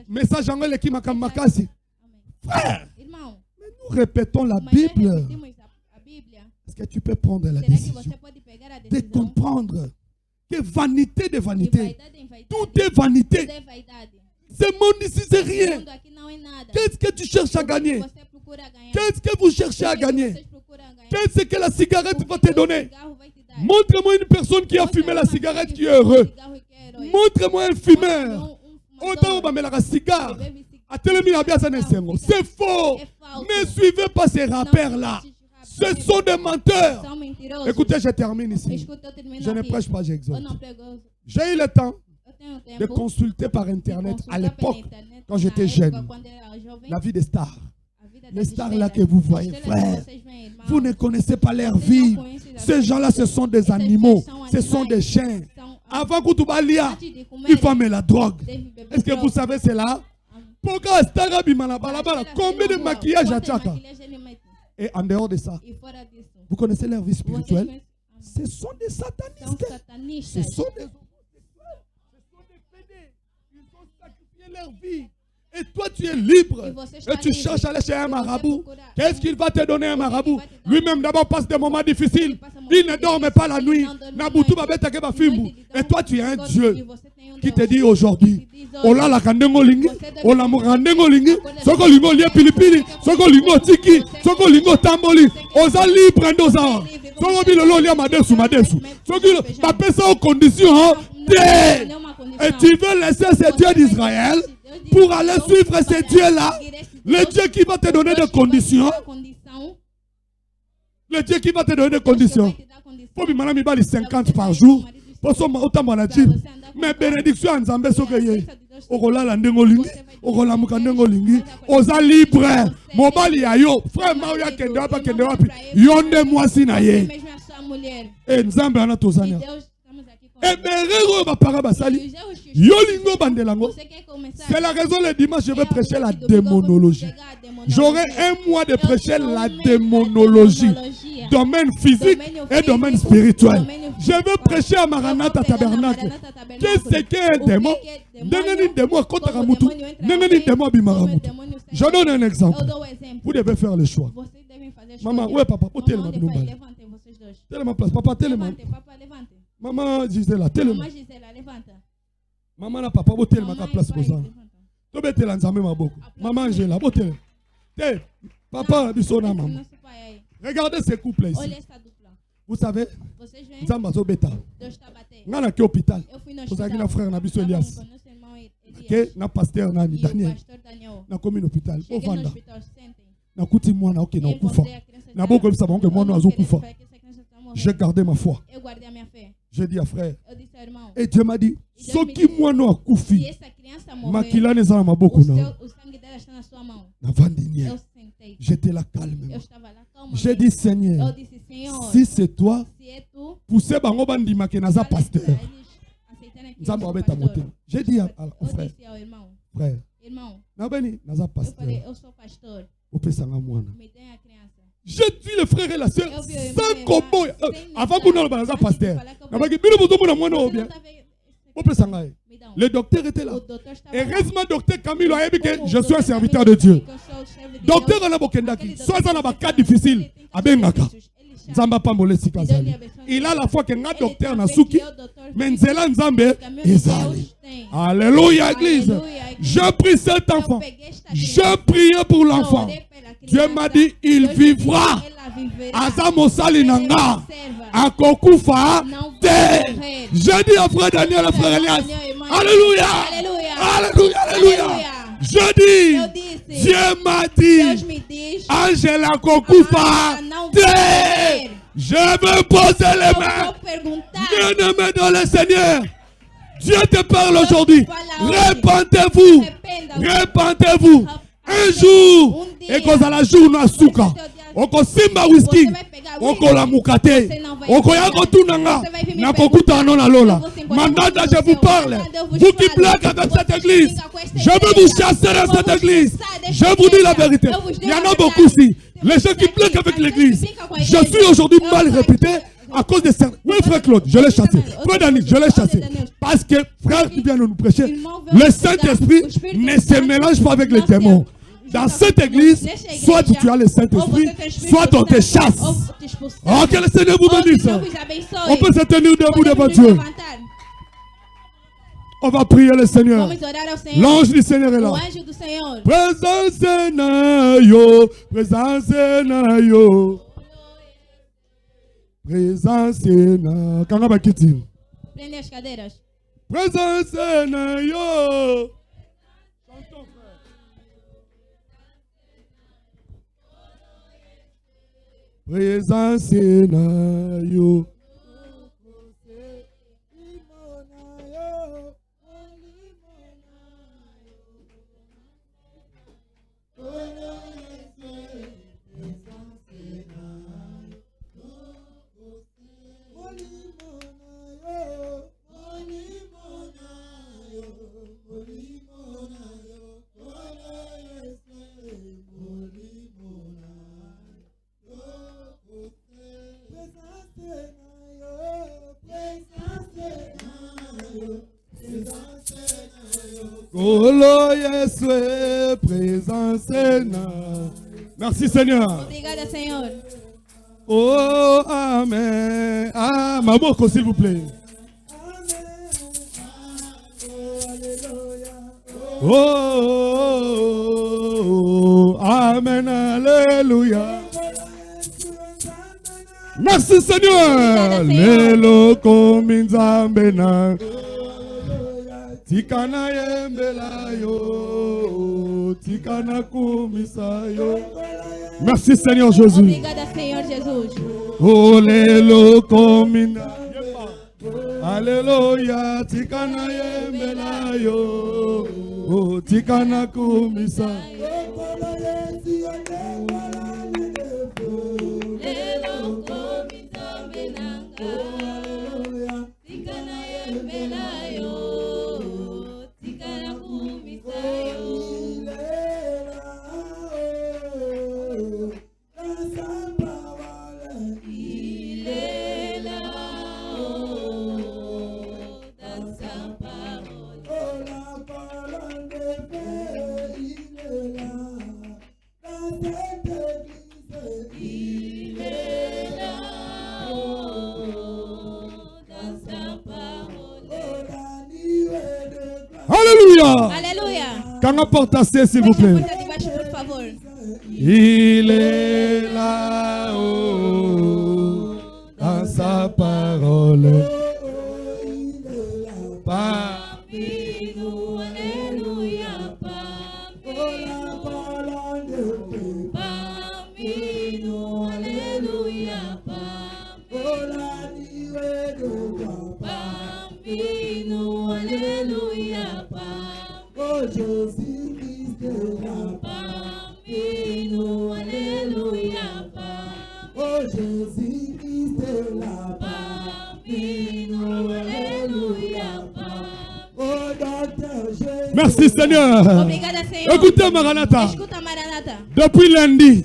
Message en Aleki Makamakasi. Frère, mais nous répétons la Bible. Est-ce que tu peux prendre la décision de comprendre que vanité de vanité, tout est vanité. Ce monde ici, c'est rien. Qu'est-ce que tu cherches à gagner? Qu'est-ce que vous cherchez à gagner? Qu'est-ce que la cigarette va te donner? Montre-moi une personne qui a fumé la cigarette qui est heureux. Montre-moi un fumeur. Autant on va la cigare. C'est faux. Ne suivez pas ces rappeurs-là. Ce sont des menteurs. Écoutez, je termine ici. Je ne prêche pas, j'exhorte. J'ai eu le temps de consulter par Internet à l'époque, quand j'étais jeune, la vie des stars. Les stars là que vous voyez, frère, vous ne connaissez pas leur vie. Ces gens-là, ce sont des animaux, ce sont des chiens. Avant que tu balia, il faut mettre la drogue. Est-ce que vous savez cela? Pourquoi combien de maquillage à Tchaka? Et en dehors de ça, vous connaissez leur vie spirituelle? Ce sont des satanistes. Ce sont des homosexuels. Ce sont des pédés. Ils ont sacrifié leur vie. Et toi, tu es libre. Et tu cherches à aller chez un marabout. Qu'est-ce qu'il va te donner, un marabout? Lui-même d'abord passe des moments difficiles. Il ne dorme pas la nuit. Et toi, tu es un Dieu qui te dit aujourd'hui, Ola la kandengo lingi, ola murandengo lingi, soko lingo lia pilipili, soko lingo tiki, soko lingo tamboli, oza libre ndoza. Soko bilolo lia madesu. Soko ma pesa aux conditions et tu veux laisser ce Dieu d'Israël pour aller suivre ce Dieu-là, le Dieu qui va te donner des conditions. Le Dieu qui va te donner des conditions. Faut que madame il 50 par jour. Pour son autant monatine. Mais bénédiction en Zambé soke Okola la ndengolingi, okola mukandengolingi, oza libre. Mobali ya yo, frère Maria kende wapi. Yonde mwasi na ye. Et Nzambe ana tozania. Et berero ba para basali. Yolingo bandelango. C'est la raison le dimanche je vais prêcher la démonologie. J'aurai un mois de prêcher la démonologie. Domaine physique et domaine spirituel. Je veux prêcher à Maranatha Tabernacle. Qu'est-ce qu'un démon? Je donne un exemple. Vous devez faire le choix. Maman, où est papa? Tellement place. Papa, tellement. Maman Gisela, tellement. Maman n'a papa, tellement ta place pour ça. Tu veux te lancer ma beaucoup. Maman Angela, tellement. Papa, du son maman. Regardez ces couples ici. Vous savez, Nzamba zo beta. Ngana ki hôpital. Vous avez un frère na biso Elias. Que na pasteur na Daniel. Na commune hôpital. Au vanda. Na kuti mwana oké na kufa. Na boko bisa bango mwana azo kufa. J'ai gardé ma foi. J'ai dit à frère. Et Dieu m'a dit, soki mwana akufi. Makila ne za maboko na. Na vandinière. J'étais là calme. J'ai dit Seigneur, si c'est toi, poussez bango bandima ke naza pasteur. J'ai dit au frère, nabeni naza pasteur. Je suis le frère et la sœur sans combo. Avant que nous naza pasteur. Le docteur était là. Et heureusement, docteur Camille a dit que je suis un serviteur de Dieu. Docteur Anabokendaki, soit dans un cas difficile, il a la foi que un docteur Nasuki, mais Nzela Nzambe, Ezali. Alléluia, Église. Je prie cet enfant. Je prie pour l'enfant. Dieu m'a dit, il vivra. Azamosali Nanga. Akokufa. Je dis à frère Daniel, à frère Elias. Alléluia. Alléluia. Alléluia. Je dis, Dieu m'a dit, Angela Kokufa, je veux poser les mains. Bien-aimé dans le Seigneur, Dieu te parle aujourd'hui. Repentez-vous. Repentez-vous. Un jour, et qu'on a la journée à Souka. Oko simba whisky, oko la mukate, oko yako tunanga, na kokuta non la lola. Mandanda, je vous parle. Vous qui plaquez avec cette église, je veux vous chasser dans cette église. Je vous dis la vérité. Il y en a beaucoup ici. Les gens qui plaquent avec l'église. Je suis aujourd'hui mal réputé. À cause de certains. Oui, frère Claude, je l'ai chassé. Frère Dani, je l'ai chassé. Parce que, frère qui vient de nous prêcher, le Saint-Esprit ne se mélange pas avec les démons. Dans cette église, soit tu as le Saint-Esprit, soit on te chasse. Oh, que le Seigneur vous bénisse. On peut se tenir debout devant Dieu. On va prier le Seigneur. L'ange du Seigneur est là. Présence na yo, présence na yo. Présence na. Kanga bakiti. Prende as cadeiras. Présence na yo. Chantons, frère. Présence na yo. Olo Yeswe, présence na. Merci Seigneur. Obrigada, Senhor. Oh, amen. Ah, Maboko, s'il vous plaît. Oh, amen, alléluia. Merci Seigneur. Lelo kominzambena. Tikana yembela yo, tikana kumisa yo. Merci Seigneur Jésus. Obrigada, Senhor Jesus. Oh lelo komina. Alléluia, tikana yembela yo, oh tikana kumisa. Lelo komisa benanga. Tikana yembela yo. Tikana kumisa yo. Alléluia. Alléluia. Quand on porte assez, s'il vous plaît. Porta debaixo, por favor. Il est là-haut dans sa parole. Papino, alléluia, papino. Papino, alléluia, papino, alléluia, Oh Jésus-Christ est là. papino, alléluia, Oh Jésus-Christ est là. papino, alléluia, Oh docteur Jésus. Merci Seigneur. Obrigada, Senhor. Écoutez Maranatha. Escuta, Maranata. Depuis lundi,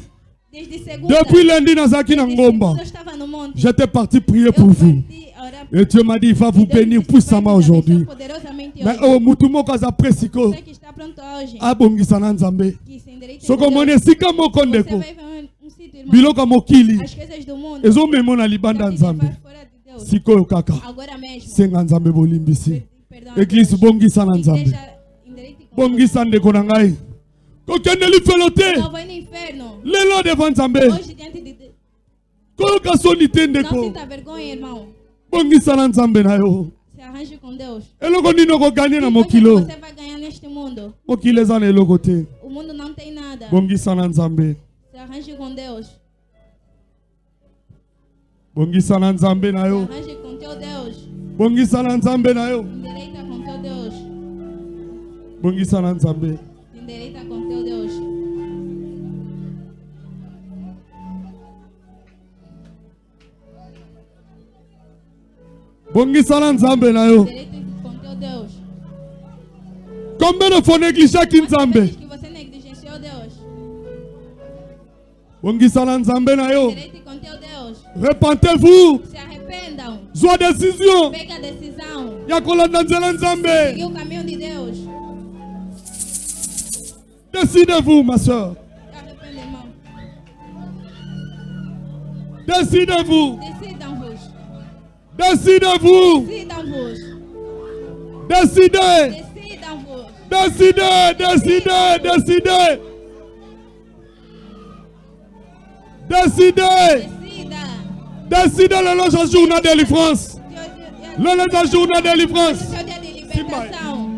Desde segunda. depuis lundi, Nazaki Desde Nangomba, segunda eu estava no monte. j'étais parti prier Eu pour vous. parti a orar Et Dieu m'a dit, il va vous bénir puissamment aujourd'hui. poderosamente Mais hoje. oh, mutumo kaza presiko, Você que está pronto hoje. abongisana nzambe. Que se endireite em Soko Deus. mone sika moko Você ndeko. vai ver um sítio, irmão. Biloka mokili. As coisas do mundo. Ezo memo na libanda Já te nzambe. levar fora de Deus. Sikoyo kaka. Agora mesmo. Senga nzambe bolimbisi. Perdão a Église Deus. bongisana nzambe. Igreja, endireite com Bongisa ndeko na ngai. Kokende lifelo te. Não vai no inferno. Lelo devant nzambe. Hoje diante de Deus. Koyoka soni te Não ndeko. sinta vergonha, irmão. Bongisana nzambe na yo. Se arranje com Deus. Eloko nini okoganye na Que mokilo. você vai ganhar neste mundo. Mokili eza na eloko te. O mundo não tem nada. Bongisana nzambe. Se arranje com Deus. Bongisana nzambe na Se yo. arranje com teu Deus. Bongisana nzambe na yo. Endireita com teu Deus. Bongisana nzambe. Endireita com teu Deus. Bongisana nzambe na yo. Endireita com teu Deus. Combien de fois négligeaki Quantas nzambe? vezes que você negligenciou Deus? Bongisana nzambe na yo. Endireite com teu Deus. Repentez-vous. Se arrependa. Entendam. Sua décision. Pega a decisão. Yakolanda nzela nzambe. Seguir o caminho de Deus. Décidez-vous, ma soeur. Arrependimento. Décidez-vous. Decidam-vos. Décidez-vous. Decidam-vos. Décidez. Decidam-vos. Décidez. Décidez. Décidez. Décidez. Decida. Décidez le logement journal de délivrance. Le logement journal de délivrance. Seu dia de libertação.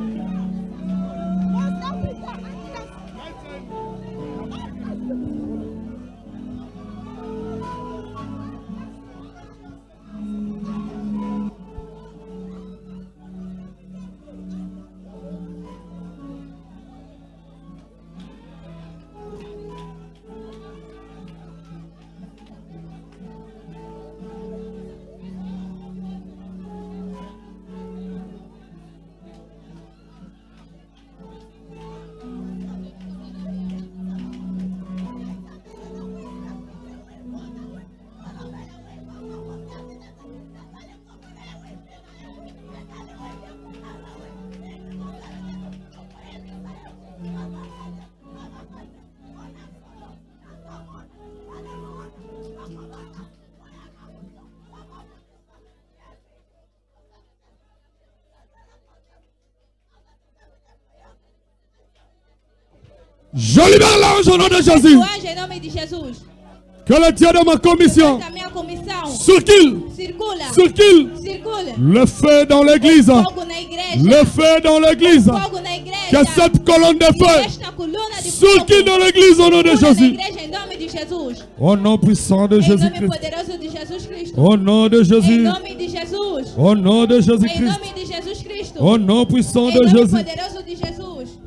Je libère l'ange au nom de Jésus. O anjo em nome de Jesus. Que le Dieu de ma commission Da minha comissão. circule. Circula. Circule. Circula. Le feu dans l'église. Fogo na igreja. Le feu dans l'église. Fogo na igreja. Que cette colonne de feu Esta coluna de fogo. circule dans l'église au nom de Circula na Jésus. igreja em nome de Jesus. Au nom puissant de Em nome Jésus-Christ. poderoso de Jesus Cristo. Au nom de Em Jésus. nome de Jesus. Au nom de Em Jésus-Christ. nome de Jesus Cristo. Au nom puissant Em de nome Jésus. poderoso de Jesus.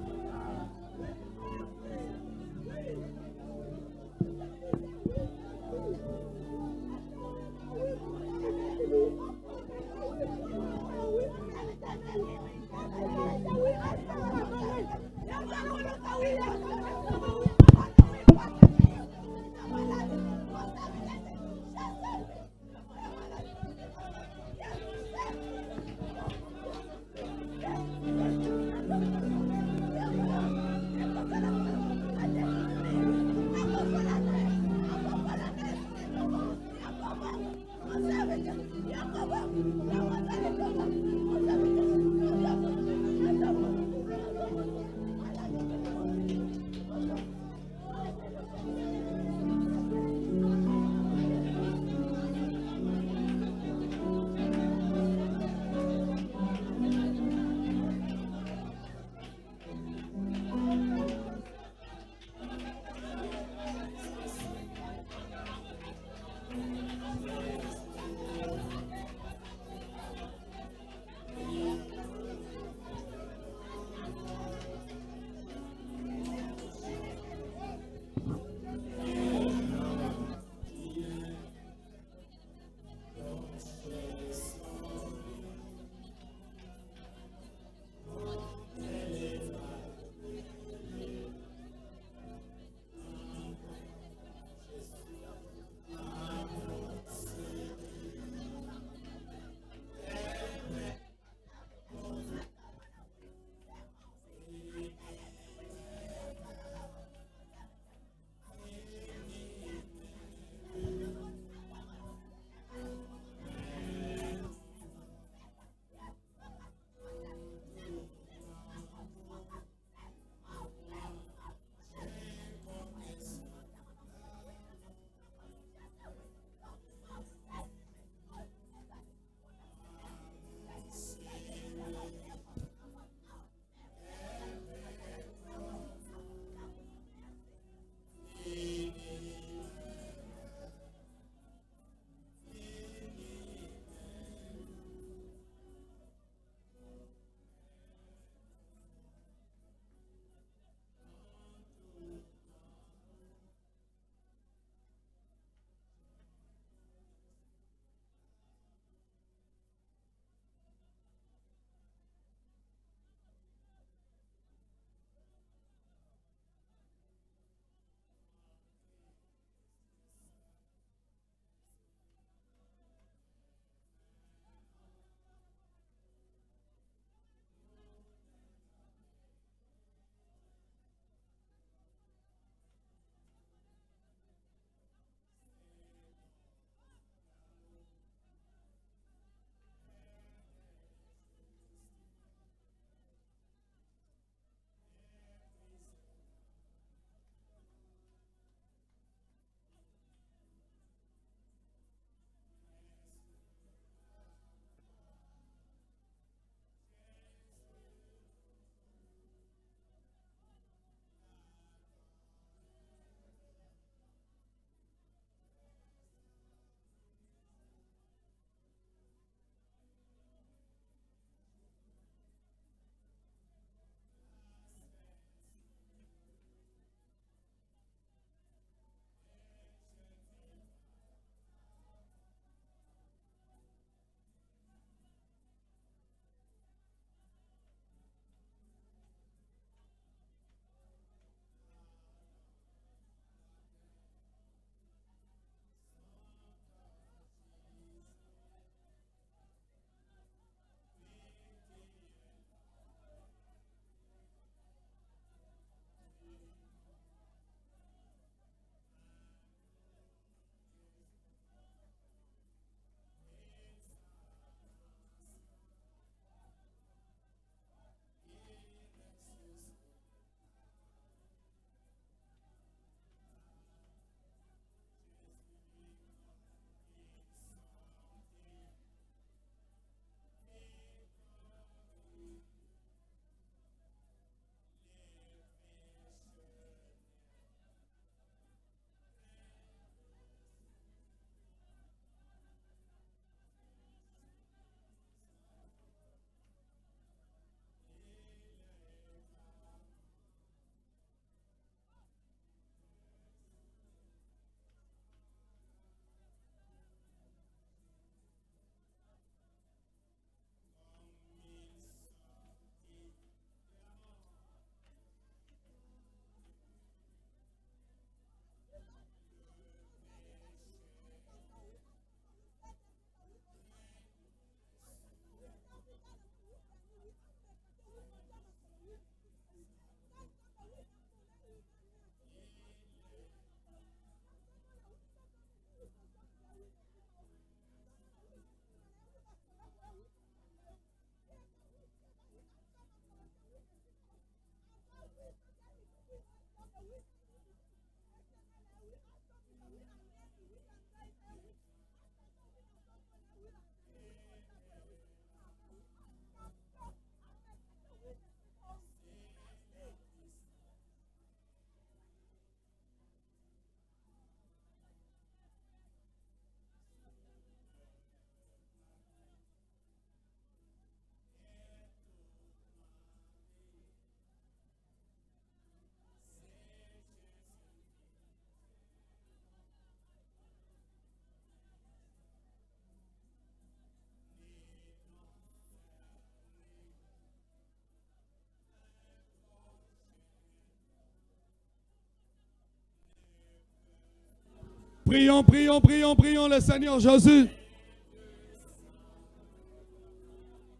Prions, prions, prions, prions le Seigneur Jésus.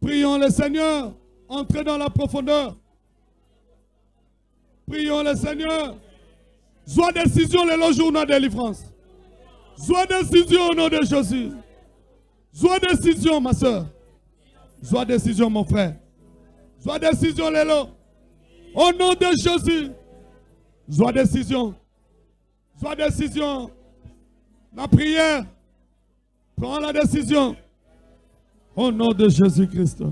Prions le Seigneur. Entrez dans la profondeur. Prions le Seigneur. Sois décision le jour de délivrance. Sois décision au nom de Jésus. Sois décision, ma soeur. Sois décision, mon frère. Sois décision, Lélo. Au nom de Jésus. Sois décision. Sois décision. La prière. Prends la décision. Au nom de Jésus-Christ.